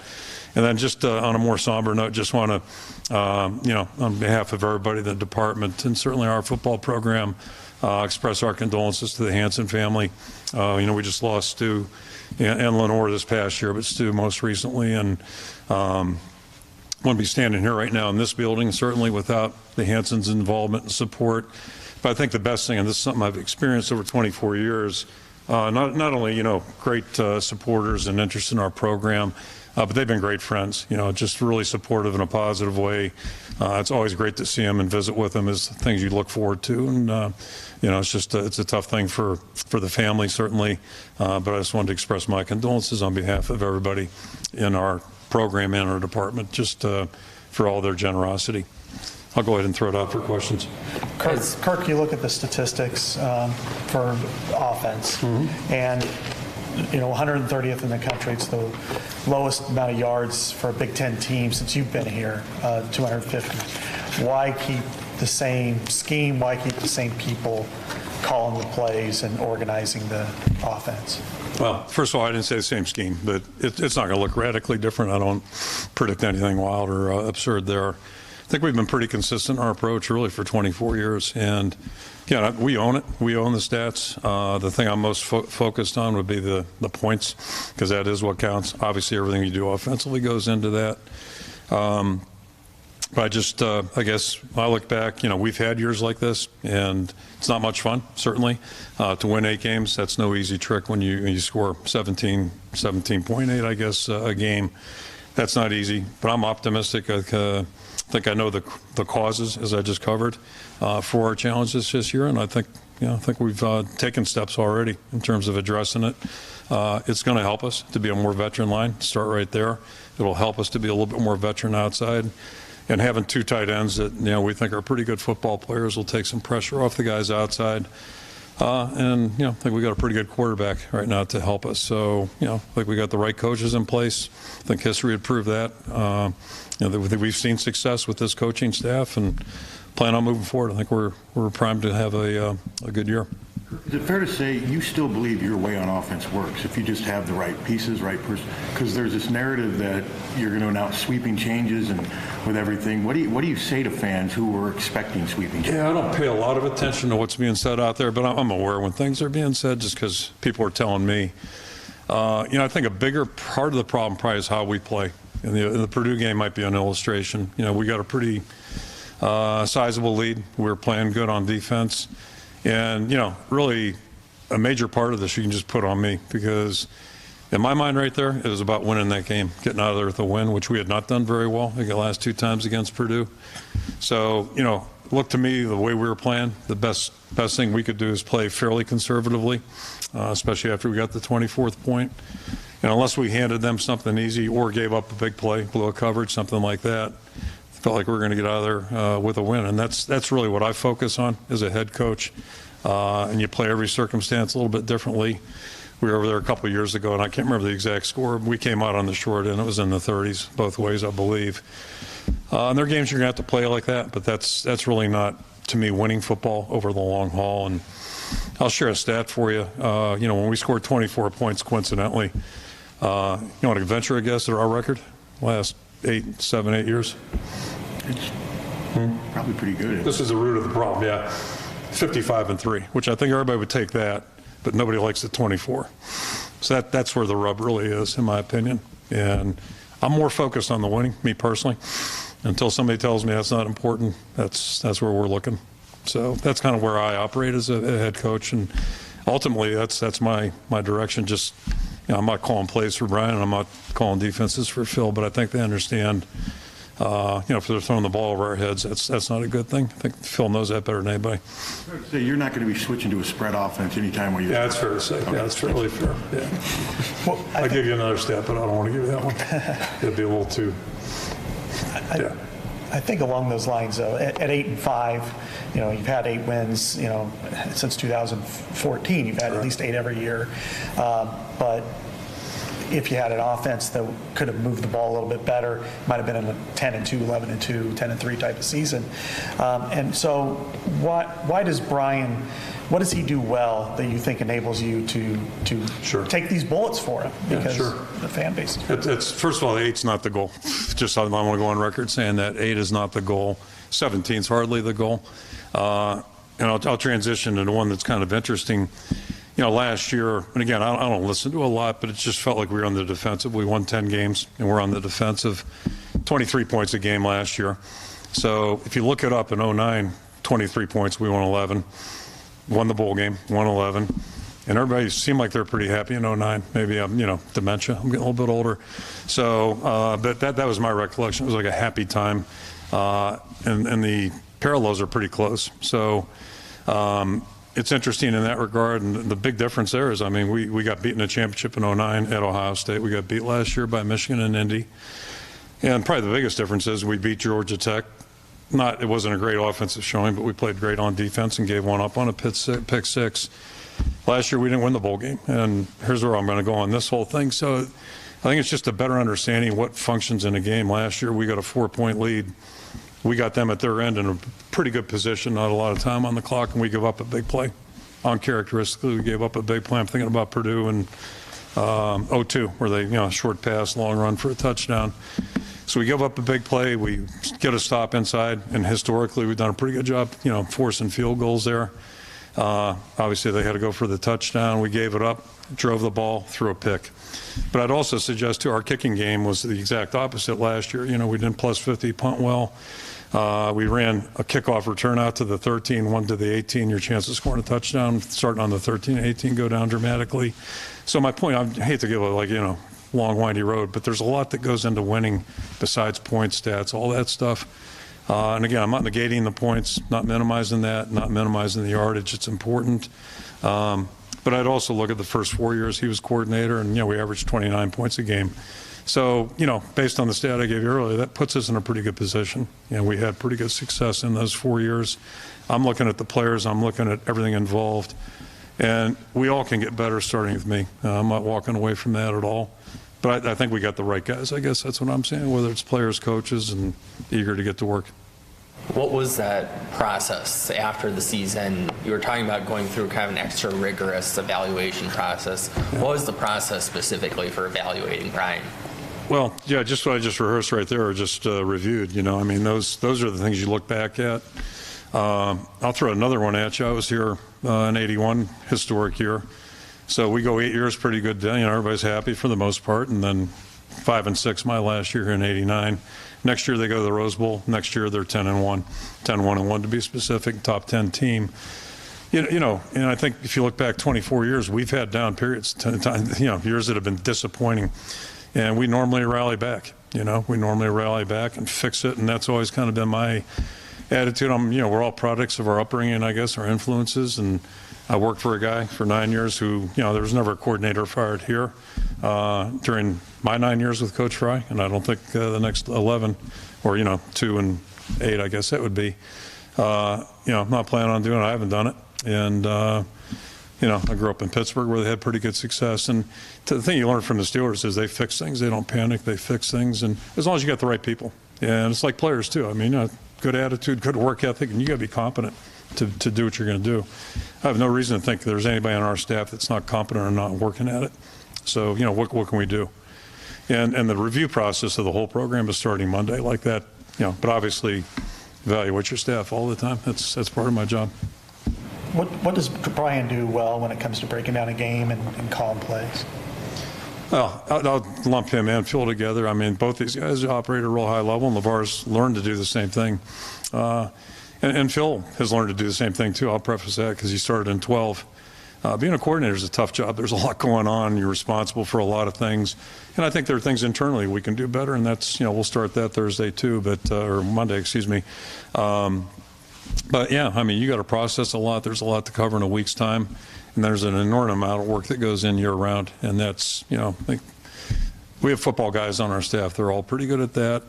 And then just on a more somber note, just want to, on behalf of everybody in the department and certainly our football program, express our condolences to the Hansen family. We just lost Stu and Lenore this past year, but Stu most recently. And wouldn't be standing here right now in this building, certainly without the Hansens' involvement and support. But I think the best thing, and this is something I've experienced over 24 years, not only, great supporters and interest in our program, but they've been great friends, just really supportive in a positive way. It's always great to see them and visit with them is things you look forward to. And, it's just, it's a tough thing for the family, certainly. But I just wanted to express my condolences on behalf of everybody in our program and our department, just for all their generosity. I'll go ahead and throw it out for questions. Kirk, you look at the statistics for offense, and 130th in the country. It's the lowest amount of yards for a Big Ten team since you've been here, 250. Why keep the same scheme? Why keep the same people calling the plays and organizing the offense? Well, first of all, I didn't say the same scheme, but it's not going to look radically different. I don't predict anything wild or absurd there. I think we've been pretty consistent in our approach really for 24 years. And, we own it. We own the stats. The thing I'm most focused on would be the points, because that is what counts. Obviously, everything you do offensively goes into that. But I just, I guess, when I look back, we've had years like this, and it's not much fun, certainly. To win 8 games, that's no easy trick when you score 17.8, I guess, a game. That's not easy, but I'm optimistic. I think I know the causes, as I just covered, for our challenges this year, and I think we've taken steps already in terms of addressing it. It's going to help us to be a more veteran line. Start right there. It'll help us to be a little bit more veteran outside, and having 2 tight ends that we think are pretty good football players will take some pressure off the guys outside. And I think we got a pretty good quarterback right now to help us. So I think we got the right coaches in place. I think history would prove that. We've seen success with this coaching staff and plan on moving forward. I think we're primed to have a good year. Is it fair to say you still believe your way on offense works if you just have the right pieces, right person? Because there's this narrative that you're going to announce sweeping changes and with everything. What do you say to fans who were expecting sweeping changes? Yeah, I don't pay a lot of attention to what's being said out there, but I'm aware when things are being said just because people are telling me. I think a bigger part of the problem probably is how we play. And the Purdue game might be an illustration. We got a pretty sizable lead. We were playing good on defense. And, really a major part of this you can just put on me, because in my mind right there, it was about winning that game, getting out of there with a win, which we had not done very well the last 2 times against Purdue. So, look, to me, the way we were playing, the best thing we could do is play fairly conservatively, especially after we got the 24th point. And unless we handed them something easy or gave up a big play, blew a coverage, something like that, felt like we were going to get out of there with a win. And that's really what I focus on as a head coach. And you play every circumstance a little bit differently. We were over there a couple of years ago, and I can't remember the exact score. We came out on the short end. It was in the 30s, both ways, I believe. And there are games you're going to have to play like that, but that's really not, to me, winning football over the long haul. And I'll share a stat for you. When we scored 24 points, coincidentally, you want to venture a guess at our record last 7, 8 years? It's probably pretty good. This is the root of the problem, yeah. 55-3, which I think everybody would take that, but nobody likes the 24. So that's where the rub really is, in my opinion. And I'm more focused on the winning, me personally. Until somebody tells me that's not important, that's where we're looking. So that's kind of where I operate as a head coach, and ultimately that's my direction. Just, I'm not calling plays for Brian, and I'm not calling defenses for Phil, but I think they understand. If they're throwing the ball over our heads, that's not a good thing. I think Phil knows that better than anybody. So you're not going to be switching to a spread offense anytime where you. Yeah, that's fair to say. Okay. Yeah, that's fairly fair. Yeah. Well, I'll give you another stat, but I don't want to give you that one. It'd be a little too. Yeah. I think along those lines, though, at 8-5, you've had 8 wins, since 2014. You've had at least 8 every year, but if you had an offense that could have moved the ball a little bit better, it might have been in a 10-2, 11-2, 10-3 type of season. And so why does Brian, what does he do well that you think enables you to take these bullets for him? Because the fan base. It's first of all, 8's not the goal. Just I want to go on record saying that 8 is not the goal. 17's hardly the goal. And I'll transition into one that's kind of interesting. Last year, and again, I don't listen to a lot, but it just felt like we were on the defensive. We won 10 games, and we're on the defensive. 23 points a game last year. So if you look it up in 09, 23 points, we won 11. Won the bowl game, won 11. And everybody seemed like they're pretty happy in 09. Maybe I'm, dementia. I'm getting a little bit older. So, but that was my recollection. It was like a happy time. And the parallels are pretty close. So, it's interesting in that regard, and the big difference there is, we got beat in a championship in 09 at Ohio State. We got beat last year by Michigan and Indy. And probably the biggest difference is we beat Georgia Tech. It wasn't a great offensive showing, but we played great on defense and gave one up on a pick six. Last year we didn't win the bowl game, and here's where I'm going to go on this whole thing. So I think it's just a better understanding what functions in a game. Last year we got a 4-point lead. We got them at their end in a pretty good position, not a lot of time on the clock, and we give up a big play. Uncharacteristically, we gave up a big play. I'm thinking about Purdue and 0-2, where they, short pass, long run for a touchdown. So we give up a big play. We get a stop inside, and historically we've done a pretty good job, forcing field goals there. Obviously, they had to go for the touchdown. We gave it up, drove the ball, threw a pick. But I'd also suggest, too, our kicking game was the exact opposite last year. We didn't plus 50, punt well. We ran a kickoff return out to the 13, one to the 18. Your chance of scoring a touchdown starting on the 13, 18 go down dramatically. So my point, I hate to give a long, windy road, but there's a lot that goes into winning besides points, stats, all that stuff. And again, I'm not negating the points, not minimizing that, not minimizing the yardage. It's important. But I'd also look at the first 4 years he was coordinator, and we averaged 29 points a game. So, based on the stat I gave you earlier, that puts us in a pretty good position. We had pretty good success in those 4 years. I'm looking at the players. I'm looking at everything involved. And we all can get better, starting with me. I'm not walking away from that at all. But I think we got the right guys. I guess that's what I'm saying, whether it's players, coaches, and eager to get to work. What was that process after the season? You were talking about going through kind of an extra rigorous evaluation process. Yeah. What was the process specifically for evaluating Brian? Well, yeah, just what I just rehearsed right there, or just reviewed. Those are the things you look back at. I'll throw another one at you. I was here in '81, historic year. So we go 8 years, pretty good. Everybody's happy for the most part, and then 5 and 6 my last year here in '89. Next year they go to the Rose Bowl. Next year they're 10-1, 10-1-1 to be specific, top 10 team. And I think if you look back 24 years, we've had down periods, years that have been disappointing, and we normally rally back. We normally rally back and fix it, and that's always kind of been my attitude. We're all products of our upbringing, I guess, our influences. And I worked for a guy for 9 years who, there was never a coordinator fired here during my 9 years with Coach Fry, and I don't think the next 11 or 2 and 8, I guess that would be. I'm not planning on doing it. I haven't done it, and I grew up in Pittsburgh where they had pretty good success. And the thing you learn from the Steelers is they fix things. They don't panic. They fix things, and as long as you got the right people, and it's like players too. I mean, good attitude, good work ethic, and you got to be competent to do what you're going to do. I have no reason to think there's anybody on our staff that's not competent or not working at it. So, what can we do? And the review process of the whole program is starting Monday like that, but obviously evaluate your staff all the time. That's part of my job. What does Brian do well when it comes to breaking down a game and calling plays? Well, I'll lump him and Phil together. I mean, both these guys operate at a real high level, and LeVar's learned to do the same thing. And Phil has learned to do the same thing, too. I'll preface that because he started in 12. Being a coordinator is a tough job. There's a lot going on. You're responsible for a lot of things. And I think there are things internally we can do better, and that's, we'll start that Thursday, too, or Monday, excuse me. But, yeah, I mean, you got to process a lot. There's a lot to cover in a week's time. And there's an enormous amount of work that goes in year-round. And that's, we have football guys on our staff. They're all pretty good at that.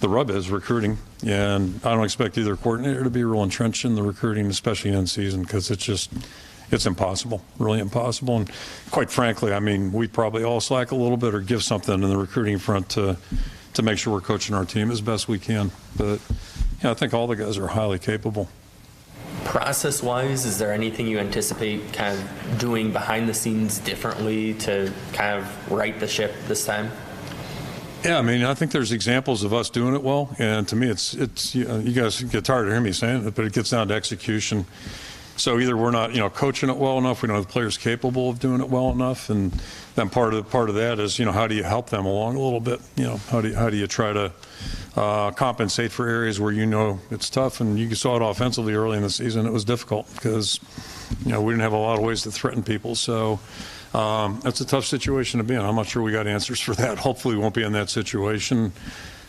The rub is recruiting. And I don't expect either coordinator to be real entrenched in the recruiting, especially in season, because it's impossible, really impossible. And quite frankly, I mean, we probably all slack a little bit or give something in the recruiting front to make sure we're coaching our team as best we can. But I think all the guys are highly capable. Process-wise, is there anything you anticipate kind of doing behind the scenes differently to kind of right the ship this time? Yeah, I mean, I think there's examples of us doing it well, and to me, it's you guys get tired of hearing me saying it, but it gets down to execution. So either we're not, coaching it well enough, we don't have the players capable of doing it well enough, and then part of that is, how do you help them along a little bit? How do you try to compensate for areas where it's tough, and you saw it offensively early in the season. It was difficult because we didn't have a lot of ways to threaten people. So that's a tough situation to be in. I'm not sure we got answers for that. Hopefully we won't be in that situation.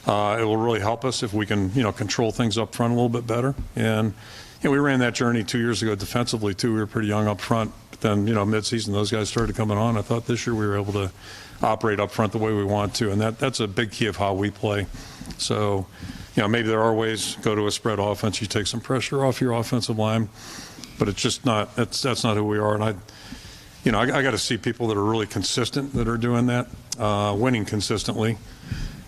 It will really help us if we can control things up front a little bit better. And we ran that journey 2 years ago defensively too. We were pretty young up front, but then mid-season those guys started coming on. I thought this year we were able to operate up front the way we want to, and that's a big key of how we play. So, maybe there are ways, go to a spread offense, you take some pressure off your offensive line, but it's just not, that's not who we are. And I got to see people that are really consistent that are doing that, winning consistently.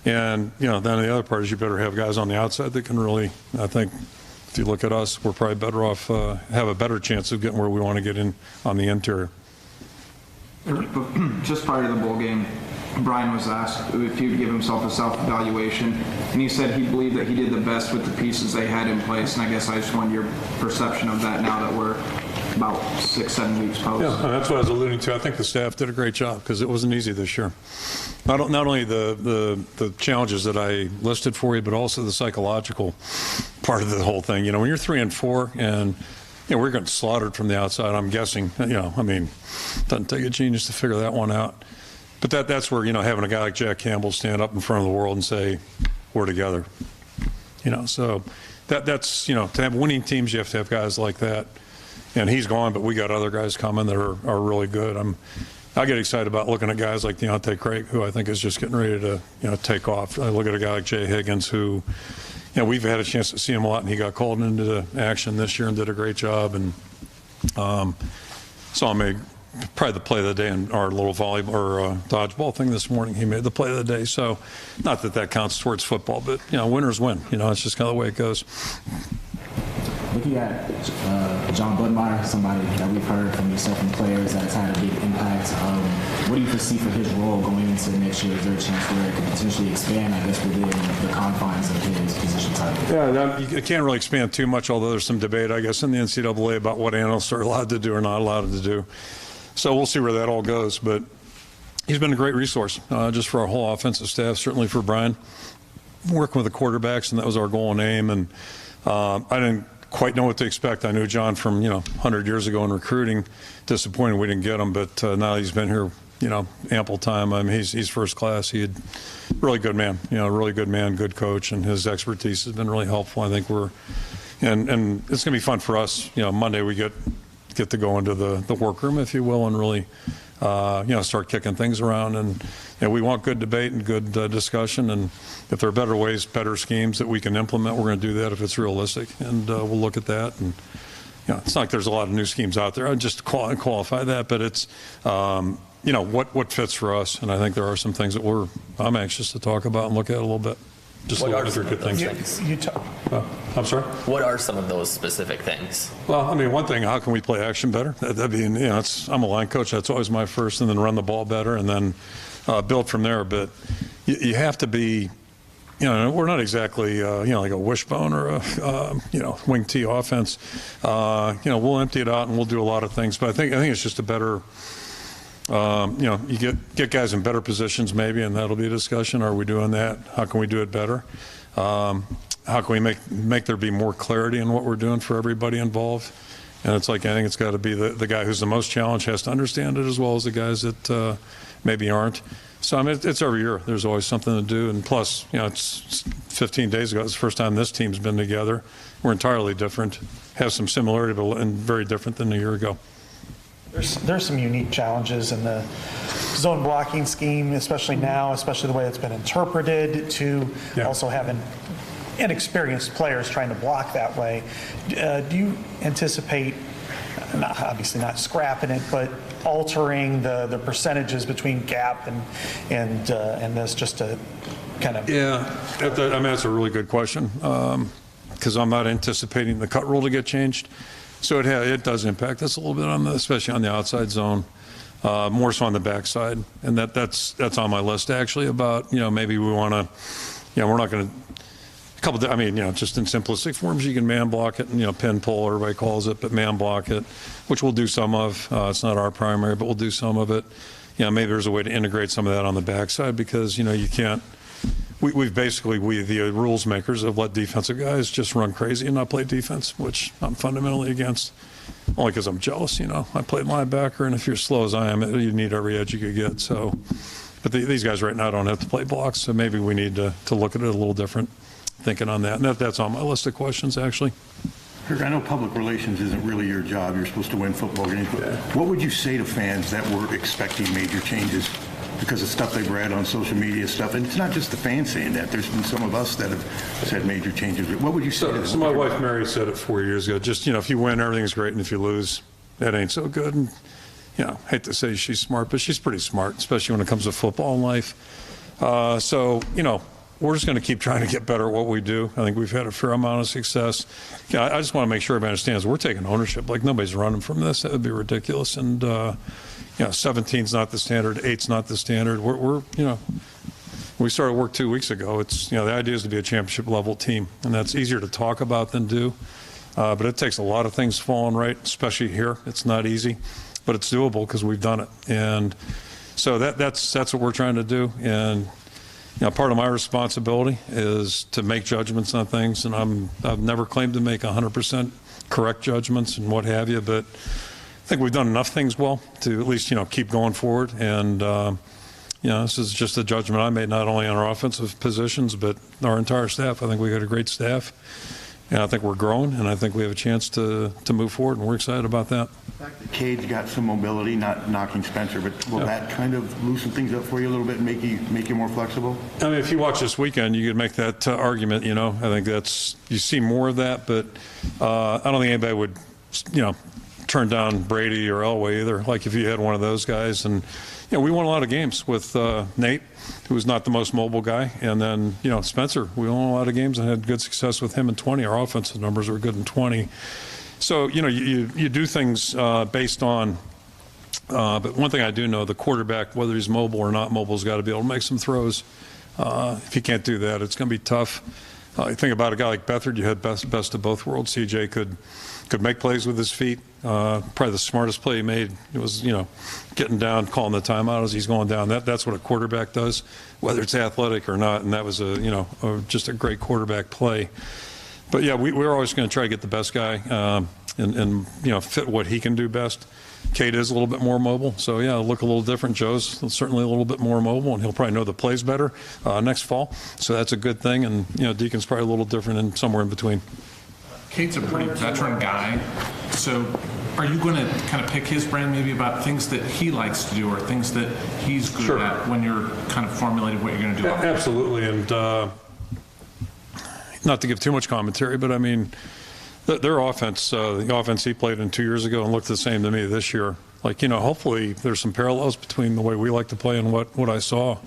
And, then the other part is you better have guys on the outside that can really, I think, if you look at us, we're probably better off, have a better chance of getting where we want to get in on the interior. Just prior to the bowl game, Brian was asked if he would give himself a self-evaluation, and he said he believed that he did the best with the pieces they had in place, and I guess I just want your perception of that now that we're about 6-7 weeks post. Yeah, that's what I was alluding to. I think the staff did a great job because it wasn't easy this year. Not only the challenges that I listed for you, but also the psychological part of the whole thing. When you're 3-4 and we're getting slaughtered from the outside, I'm guessing, I mean, it doesn't take a genius to figure that one out. But that's where, having a guy like Jack Campbell stand up in front of the world and say, we're together. So that's, to have winning teams, you have to have guys like that. And he's gone, but we got other guys coming that are really good. I get excited about looking at guys like Deontay Craig, who I think is just getting ready to, take off. I look at a guy like Jay Higgins, who, we've had a chance to see him a lot, and he got called into the action this year and did a great job. And saw him make probably the play of the day in our little volleyball or dodgeball thing this morning. He made the play of the day. So not that counts towards football, but, winners win. It's just kind of the way it goes. Looking at John Budmeyer, somebody that we've heard from yourself and players that's had a big impact, what do you foresee for his role going into next year? Is there a chance where it could potentially expand, I guess, within the confines of his position title? Yeah, you can't really expand too much, although there's some debate, I guess, in the NCAA about what analysts are allowed to do or not allowed to do. So we'll see where that all goes. But he's been a great resource just for our whole offensive staff, certainly for Brian. Working with the quarterbacks, and that was our goal and aim. And I didn't quite know what to expect. I knew John from 100 years ago in recruiting. Disappointed we didn't get him, but now he's been here ample time. I mean, he's first class. He's really good man, really good man, good coach, and his expertise has been really helpful. I think we're and it's going to be fun for us. Monday we get to go into the workroom, if you will, and really start kicking things around. And we want good debate and good discussion. And if there are better ways, better schemes that we can implement, we're going to do that if it's realistic. And we'll look at that. And it's not like there's a lot of new schemes out there. I just qualify that, but it's what fits for us. And I think there are some things that I'm anxious to talk about and look at a little bit. Just What look are at some good of those things. things? I'm sorry? What are some of those specific things? Well, I mean, one thing, how can we play action better? That'd be, I'm a line coach. That's always my first, and then run the ball better, and then build from there. But you have to be, we're not exactly, like a wishbone or a, wing T offense. We'll empty it out and we'll do a lot of things. But I think it's just a better, you get guys in better positions maybe, and that'll be a discussion. Are we doing that? How can we do it better? How can we make there be more clarity in what we're doing for everybody involved? And it's like, I think it's got to be the guy who's the most challenged has to understand it, as well as the guys that maybe aren't. So I mean, it's every year. There's always something to do. And plus, it's 15 days ago. It's the first time this team's been together. We're entirely different. Have some similarity, but and very different than a year ago. There's some unique challenges in the zone blocking scheme, especially now, especially the way it's been interpreted, to also having inexperienced players trying to block that way. Do you anticipate, obviously not scrapping it, but altering the percentages between gap and this, just to kind of... That's a really good question, because I'm not anticipating the cut rule to get changed. So it does impact us a little bit, especially on the outside zone, more so on the backside. And that's on my list, actually, about, maybe we want to, we're not going to... just in simplistic forms, you can man block it and, pin pull, everybody calls it, but man block it, which we'll do some of. It's not our primary, but we'll do some of it. Maybe there's a way to integrate some of that on the backside, because, you can't, we the rules makers have let defensive guys just run crazy and not play defense, which I'm fundamentally against, only because I'm jealous. I played linebacker, and if you're slow as I am, you need every edge you could get. So, but these guys right now don't have to play blocks, so maybe we need to look at it a little different. Thinking on that, and that's on my list of questions, actually. Kirk, I know public relations isn't really your job. You're supposed to win football games. But what would you say to fans that were expecting major changes because of stuff they've read on social media stuff? And it's not just the fans saying that. There's been some of us that have said major changes. What would you say to them? So my wife Mary said it 4 years ago. Just, if you win, everything's great, and if you lose, that ain't so good. And, hate to say she's smart, but she's pretty smart, especially when it comes to football and life. We're just going to keep trying to get better at what we do. I think we've had a fair amount of success. I just want to make sure everybody understands we're taking ownership. Like, nobody's running from this. That would be ridiculous. And 17's not the standard. 8's not the standard. We started work 2 weeks ago. It's the idea is to be a championship level team, and that's easier to talk about than do. But it takes a lot of things falling right, especially here. It's not easy, but it's doable because we've done it. And so that's what we're trying to do. And part of my responsibility is to make judgments on things, and I've never claimed to make 100% correct judgments and what have you, but I think we've done enough things well to at least, keep going forward. And, this is just a judgment I made, not only on our offensive positions, but our entire staff. I think we got a great staff, and I think we're growing, and I think we have a chance to move forward, and we're excited about that. Cade got some mobility, not knocking Spencer, but will that kind of loosen things up for you a little bit and make you more flexible? I mean, if you watch this weekend, you could make that argument. I think you see more of that, but I don't think anybody would, turn down Brady or Elway either. Like, if you had one of those guys, and we won a lot of games with Nate, who was not the most mobile guy, and then Spencer. We won a lot of games and had good success with him in 20. Our offensive numbers were good in 20. So, you do things based on, but one thing I do know, the quarterback, whether he's mobile or not mobile, has got to be able to make some throws. If he can't do that, it's going to be tough. You think about a guy like Beathard, you had best of both worlds. CJ could make plays with his feet. Probably the smartest play he made was, getting down, calling the timeout as he's going down. That's what a quarterback does, whether it's athletic or not, and that was just a great quarterback play. But yeah, we're always going to try to get the best guy and fit what he can do best. Cade is a little bit more mobile, so yeah, it'll look a little different. Joe's certainly a little bit more mobile, and he'll probably know the plays better next fall. So that's a good thing. And Deacon's probably a little different and somewhere in between. Cade's a pretty veteran guy, so are you going to kind of pick his brain maybe about things that he likes to do or things that he's good at when you're kind of formulating what you're going to do? Absolutely, and not to give too much commentary, but I mean, their offense, the offense he played in 2 years ago and looked the same to me this year. Like, hopefully there's some parallels between the way we like to play and what I saw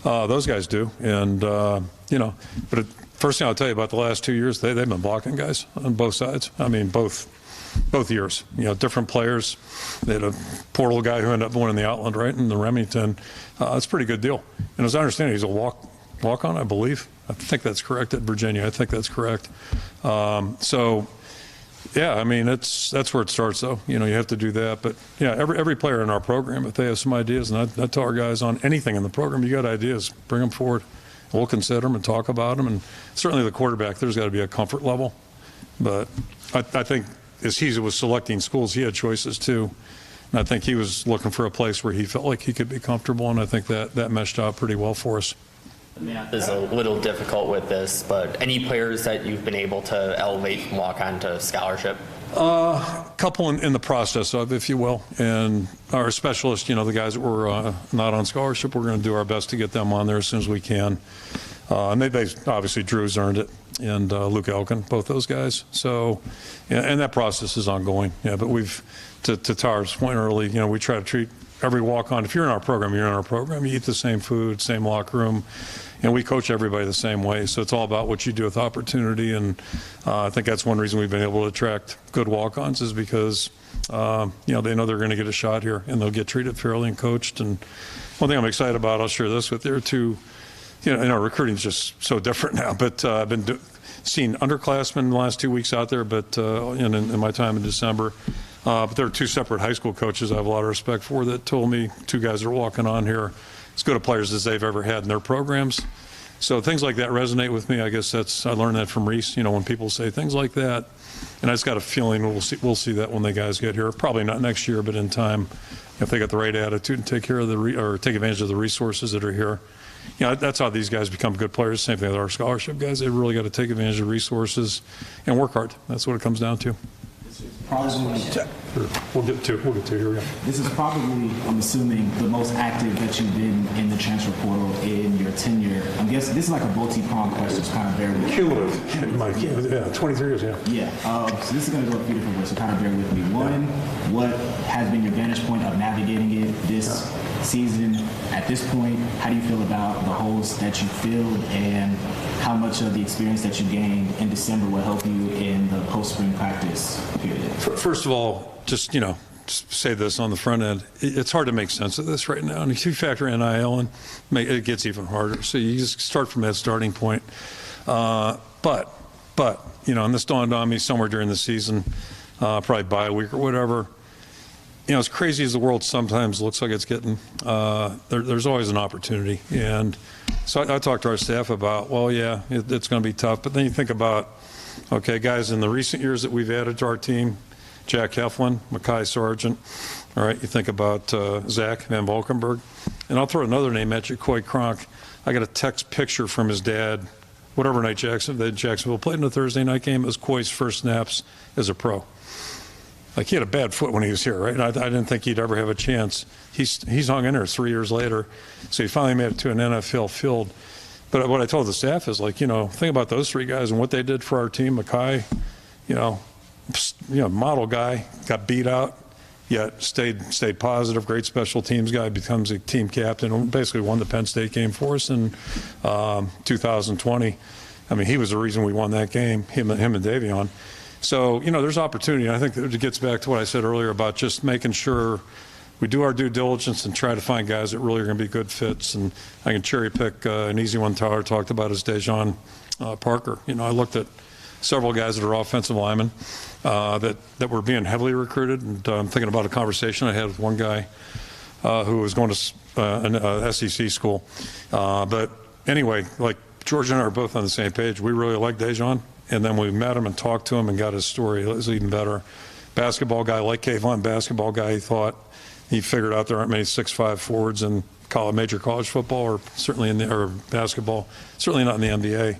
those guys do. And, but first thing I'll tell you about the last 2 years, they've been blocking guys on both sides. I mean, both years, different players. They had a poor little guy who ended up winning the Outland, right, in the Remington. It's a pretty good deal. And as I understand it, he's a walk-on, I believe. I think that's correct at Virginia. I think that's correct. Yeah, I mean, that's where it starts, though. You have to do that. But, yeah, every player in our program, if they have some ideas, and I tell our guys on anything in the program, you got ideas, bring them forward. We'll consider them and talk about them. And certainly the quarterback, there's got to be a comfort level. But I think as he was selecting schools, he had choices, too. And I think he was looking for a place where he felt like he could be comfortable, and I think that meshed out pretty well for us. The math is a little difficult with this, but any players that you've been able to elevate from walk-on to scholarship? A couple in the process of, if you will. And our specialists, the guys that were not on scholarship, we're going to do our best to get them on there as soon as we can. And they obviously, Drew's earned it, and Luke Elkin, both those guys. So, and that process is ongoing. Yeah, but to Tar's point early, we try to treat every walk-on. If you're in our program, you're in our program. You eat the same food, same locker room. And we coach everybody the same way. So it's all about what you do with opportunity. And I think that's one reason we've been able to attract good walk-ons is because, they know they're going to get a shot here and they'll get treated fairly and coached. And one thing I'm excited about, I'll share this with you too, recruiting is just so different now. But I've been seeing underclassmen in the last 2 weeks out there, but in my time in December. But there are two separate high school coaches I have a lot of respect for that told me two guys are walking on here as good of players as they've ever had in their programs. So things like that resonate with me. I guess I learned that from Reese, when people say things like that. And I just got a feeling we'll see that when the guys get here. Probably not next year, but in time, if they got the right attitude and take care of take advantage of the resources that are here. That's how these guys become good players. Same thing with our scholarship guys. They really got to take advantage of resources and work hard. That's what it comes down to. We'll get to here we go. This is probably, I'm assuming, the most active that you've been in the transfer portal in your tenure. I'm guessing this is like a multi-pronged question. It's kind of bear with me. Cumulative. Yeah, 23 years, yeah. Yeah. So this is going to go a few different ways, so kind of bear with me. One, what has been your vantage point of navigating it this season? At this point, how do you feel about the holes that you filled and how much of the experience that you gained in December will help you in the post-spring practice period? First of all, just say this on the front end. It's hard to make sense of this right now. And if you factor in NIL, and it gets even harder. So you just start from that starting point. But and this dawned on me somewhere during the season, probably bye week or whatever. As crazy as the world sometimes looks like it's getting, there's always an opportunity. And so I talked to our staff about, it's going to be tough. But then you think about, okay, guys, in the recent years that we've added to our team, Jack Heflin, Mekhi Sargent, all right, you think about Zach Van Valkenburg. And I'll throw another name at you, Coy Cronk. I got a text picture from his dad, whatever night Jacksonville played in a Thursday night game. It was Coy's first snaps as a pro. Like, he had a bad foot when he was here, right? I didn't think he'd ever have a chance. He's hung in there 3 years later. So he finally made it to an NFL field. But what I told the staff is, think about those three guys and what they did for our team. Mekhi, model guy, got beat out, yet stayed positive. Great special teams guy, becomes a team captain, and basically won the Penn State game for us in 2020. I mean, he was the reason we won that game, him and Davion. So, there's opportunity. I think it gets back to what I said earlier about just making sure we do our due diligence and try to find guys that really are going to be good fits. And I can cherry pick an easy one Tyler talked about is Dejon Parker. I looked at several guys that are offensive linemen that were being heavily recruited. And I'm thinking about a conversation I had with one guy who was going to an SEC school. But anyway, George and I are both on the same page. We really like Dejon. And then we met him and talked to him and got his story. It was even better. Basketball guy, like Kayvon, basketball guy, he thought. He figured out there aren't many 6'5" forwards in major college football or certainly or basketball, certainly not in the NBA.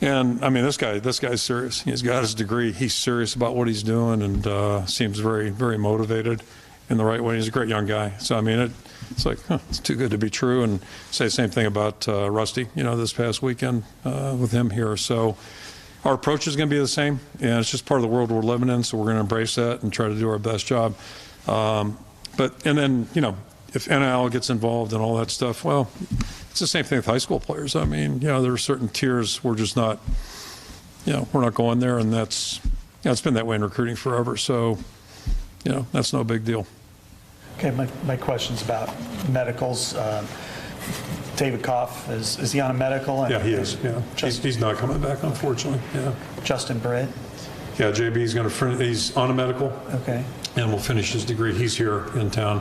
And I mean, this guy's serious. He's got his degree. He's serious about what he's doing, and seems very, very motivated in the right way. He's a great young guy. So I mean, it's like, it's too good to be true. And say the same thing about Rusty, this past weekend with him here. So our approach is going to be the same, and it's just part of the world we're living in. So we're going to embrace that and try to do our best job. And then, if NIL gets involved and all that stuff, well, it's the same thing with high school players. I mean, there are certain tiers we're just not, we're not going there, and that's, it's been that way in recruiting forever. So, that's no big deal. Okay, my question's about medicals. David Koff, is he on a medical? Yeah, he is. Yeah, he's not coming back, unfortunately. Yeah. Justin Britt? Yeah, JB's he's on a medical. Okay. And will finish his degree. He's here in town.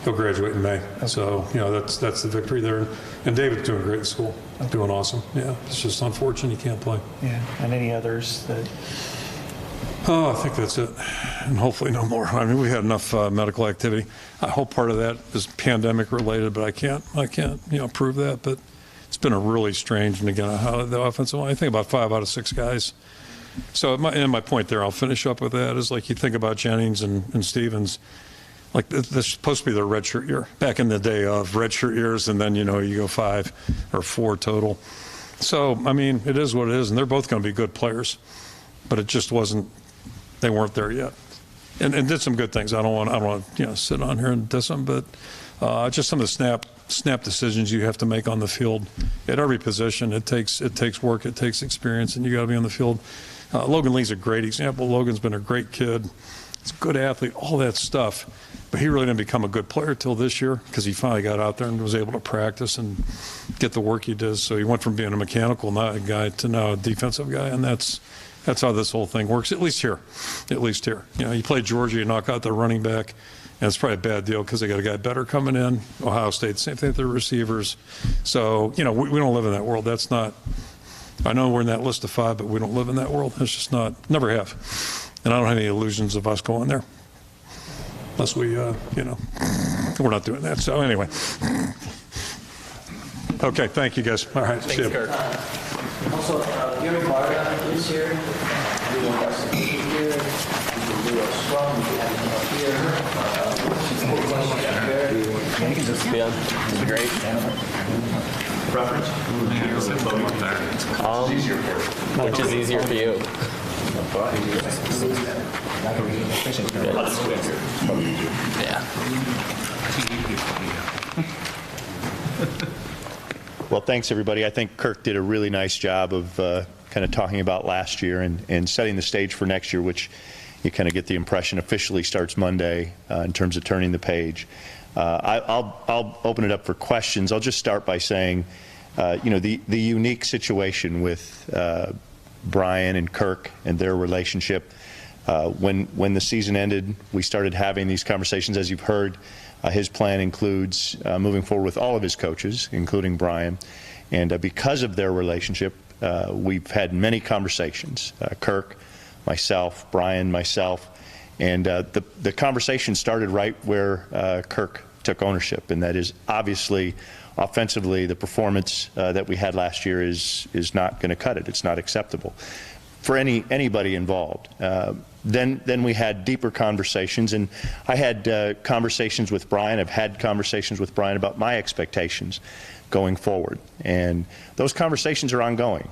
He'll graduate in May. Okay. So, that's the victory there. And David's doing great in school, doing awesome. Yeah, it's just unfortunate he can't play. Yeah, and any others that? Oh, I think that's it. And hopefully no more. I mean, we had enough medical activity. I hope part of that is pandemic related, but I can't, prove that. But it's been a really strange, and again, how the offensive line, I think about 5 out of 6 guys. So my point there, I'll finish up with that, is like you think about Jennings and Stevens, like this is supposed to be their redshirt year. Back in the day of redshirt years, and then, you go 5 or 4 total. So, I mean, it is what it is, and they're both going to be good players. But it just wasn't, they weren't there yet. And did some good things. I don't want to sit on here and diss them, but just some of the snap decisions you have to make on the field at every position. It takes work, it takes experience, and you got to be on the field. Logan Lee's a great example. Logan's been a great kid. He's a good athlete, all that stuff. But he really didn't become a good player till this year, because he finally got out there and was able to practice and get the work he does. So he went from being a mechanical guy to now a defensive guy, and that's how this whole thing works, at least here. You play Georgia, you knock out the running back, and it's probably a bad deal because they got a guy better coming in. Ohio State, same thing with their receivers. So, we don't live in that world. That's not, I know we're in that list of 5, but we don't live in that world. It's just not, never have. And I don't have any illusions of us going there. Unless we, we're not doing that. So anyway. Okay, thank you guys. All right, see you. Kirk. Also, you're invited this year. You want us to be here. You can do a scrum. You can have up here. You can just be on. It's great. Preference? Which is easier for you? Yeah. Well, thanks, everybody. I think Kirk did a really nice job of kind of talking about last year and setting the stage for next year, which you kind of get the impression officially starts Monday in terms of turning the page. I'll open it up for questions. I'll just start by saying, the unique situation with Brian and Kirk and their relationship. When the season ended, we started having these conversations. As you've heard, his plan includes moving forward with all of his coaches, including Brian. And because of their relationship, we've had many conversations, Kirk, myself, Brian, myself. And the conversation started right where Kirk took ownership, and that is obviously offensively the performance that we had last year is not going to cut it. It's not acceptable for anybody involved. Then we had deeper conversations, and I had conversations with Brian. I've had conversations with Brian about my expectations going forward, and those conversations are ongoing.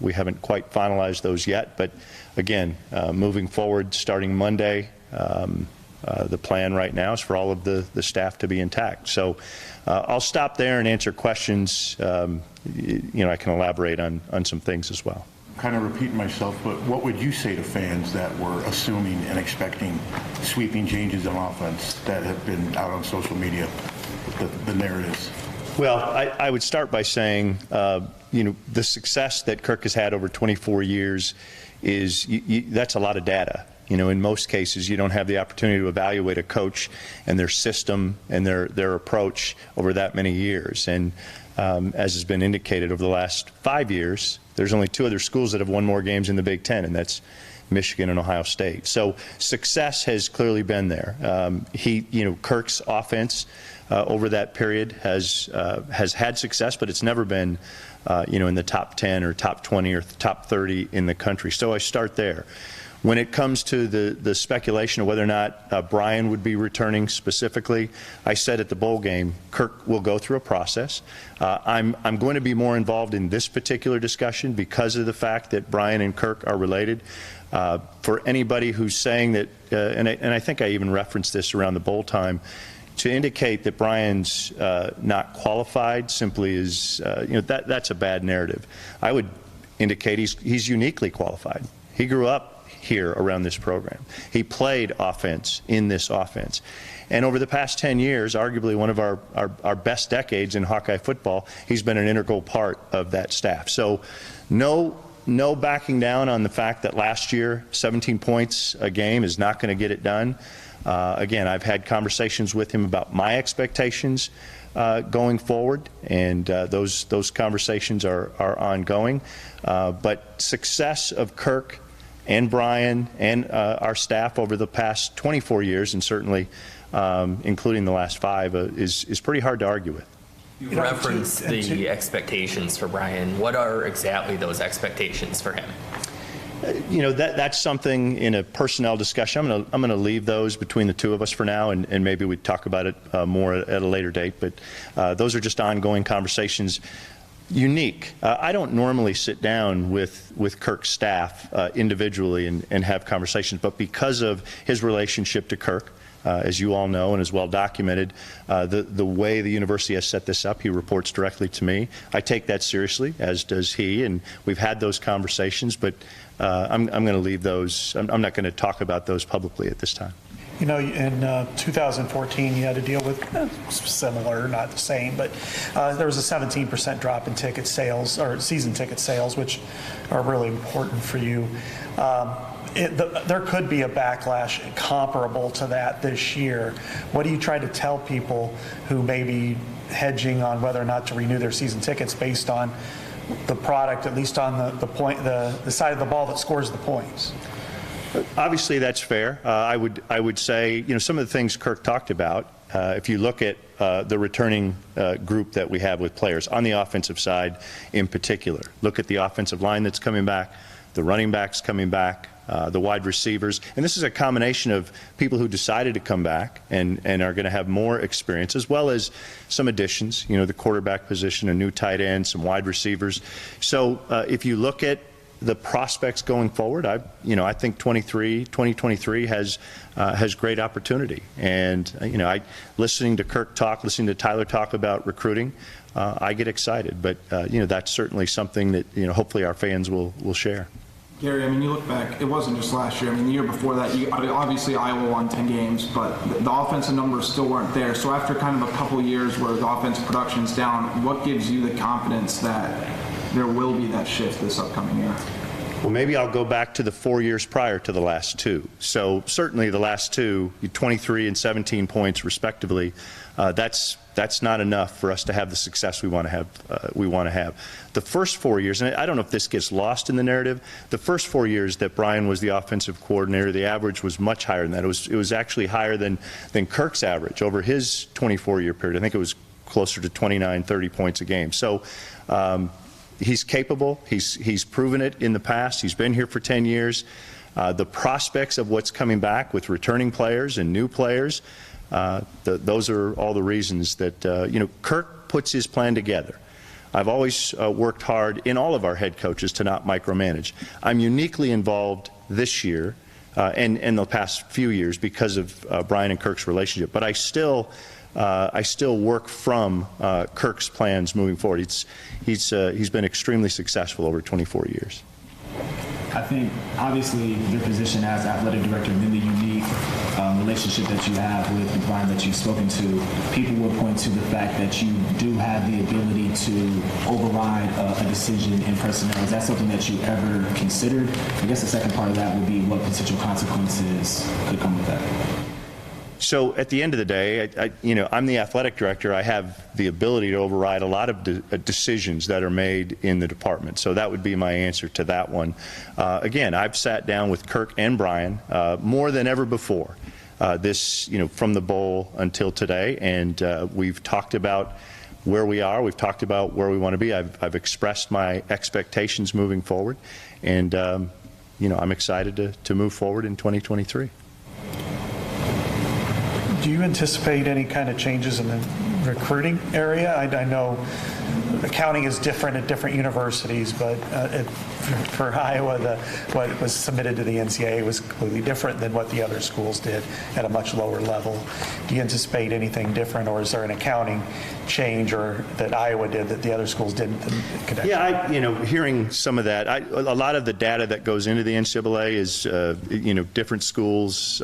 We haven't quite finalized those yet, but again, moving forward, starting Monday, the plan right now is for all of the staff to be intact. So I'll stop there and answer questions. I can elaborate on some things as well. Kind of repeating myself, but what would you say to fans that were assuming and expecting sweeping changes in offense that have been out on social media, the narratives? Well, I would start by saying, the success that Kirk has had over 24 years is that's a lot of data. In most cases, you don't have the opportunity to evaluate a coach and their system and their approach over that many years. And as has been indicated, over the last 5 years, there's only 2 other schools that have won more games in the Big Ten, and that's Michigan and Ohio State. So success has clearly been there. Kirk's offense over that period has had success, but it's never been in the top 10 or top 20 or top 30 in the country. So I start there. When it comes to the speculation of whether or not Brian would be returning specifically, I said at the bowl game, Kirk will go through a process. I'm going to be more involved in this particular discussion because of the fact that Brian and Kirk are related. For anybody who's saying that, and I think I even referenced this around the bowl time, to indicate that Brian's not qualified simply is, that's a bad narrative. I would indicate he's uniquely qualified. He grew up here around this program. He played offense in this offense. And over the past 10 years, arguably one of our best decades in Hawkeye football, he's been an integral part of that staff. So no backing down on the fact that last year 17 points a game is not going to get it done. Again, I've had conversations with him about my expectations going forward, and those conversations are ongoing. But success of Kirk and Brian and our staff over the past 24 years, and certainly including the last 5, is pretty hard to argue with. You referenced the expectations for Brian. What are exactly those expectations for him? That's something in a personnel discussion. I'm going to leave those between the two of us for now, and maybe we talk about it more at a later date. But those are just ongoing conversations. Unique. I don't normally sit down with Kirk's staff individually and have conversations, but because of his relationship to Kirk, as you all know and is well documented, the way the university has set this up, he reports directly to me. I take that seriously, as does he, and we've had those conversations, but I'm going to leave those. I'm not going to talk about those publicly at this time. In 2014, you had to deal with similar, not the same, but there was a 17% drop in ticket sales, or season ticket sales, which are really important for you. There could be a backlash comparable to that this year. What do you try to tell people who may be hedging on whether or not to renew their season tickets based on the product, at least on the side of the ball that scores the points? Obviously, that's fair. I would say, some of the things Kirk talked about, if you look at the returning group that we have with players on the offensive side in particular, look at the offensive line that's coming back, the running backs coming back, the wide receivers. And this is a combination of people who decided to come back and are going to have more experience, as well as some additions, the quarterback position, a new tight end, some wide receivers. So if you look at the prospects going forward, I think 2023 has great opportunity. And listening to Kirk talk, listening to Tyler talk about recruiting, I get excited. But that's certainly something that hopefully our fans will share. Gary, you look back, it wasn't just last year. The year before that, obviously Iowa won 10 games, but the offensive numbers still weren't there. So after kind of a couple years where the offensive production's down, what gives you the confidence that there will be that shift this upcoming year? Well, maybe I'll go back to the 4 years prior to the last 2. So certainly the last 2, 23 and 17 points respectively, that's not enough for us to have the success we want to have. The first 4 years, and I don't know if this gets lost in the narrative, the first 4 years that Brian was the offensive coordinator, the average was much higher than that. It was actually higher than Kirk's average over his 24-year period. I think it was closer to 29, 30 points a game. So he's capable. He's proven it in the past. He's been here for 10 years. The prospects of what's coming back with returning players and new players, those are all the reasons that Kirk puts his plan together. I've always worked hard in all of our head coaches to not micromanage. I'm uniquely involved this year and in the past few years because of Brian and Kirk's relationship, but I still work from Kirk's plans moving forward. He's been extremely successful over 24 years. I think, obviously, your position as athletic director and then the unique relationship that you have with Brian that you've spoken to, people will point to the fact that you do have the ability to override a decision in personnel. Is that something that you ever considered? I guess the second part of that would be what potential consequences could come with that. So at the end of the day, I'm the athletic director. I have the ability to override a lot of decisions that are made in the department. So that would be my answer to that one. Again, I've sat down with Kirk and Brian more than ever before. From the bowl until today, and we've talked about where we are. We've talked about where we want to be. I've expressed my expectations moving forward, and I'm excited to move forward in 2023. Do you anticipate any kind of changes in the recruiting area? I know accounting is different at different universities, but for Iowa, what was submitted to the NCAA was completely different than what the other schools did at a much lower level. Do you anticipate anything different, or is there an accounting change or that Iowa did that the other schools didn't? Yeah, hearing some of that, a lot of the data that goes into the NCAA is, different schools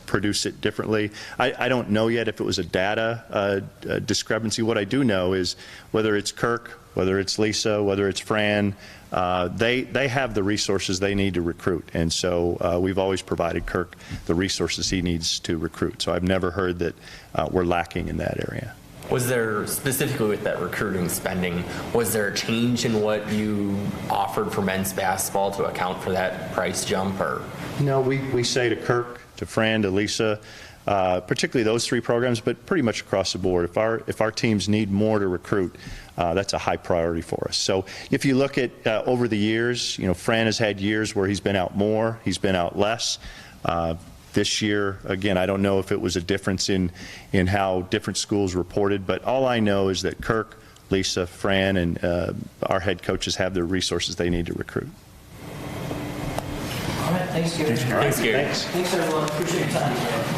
produce it differently. I don't know yet if it was a data discrepancy. What I do know is whether it's Kirk, whether it's Lisa, whether it's Fran, they have the resources they need to recruit. And so we've always provided Kirk the resources he needs to recruit. So I've never heard that we're lacking in that area. Was there, specifically with that recruiting spending, was there a change in what you offered for men's basketball to account for that price jump? Or no, we say to Kirk, to Fran, to Lisa, particularly those three programs, but pretty much across the board. If our teams need more to recruit, that's a high priority for us. So if you look at over the years, Fran has had years where he's been out more, he's been out less. This year, again, I don't know if it was a difference in how different schools reported, but all I know is that Kirk, Lisa, Fran, and our head coaches have the resources they need to recruit. All right, thanks, Gary. Thanks, Gary. Thanks, everyone. Appreciate your time.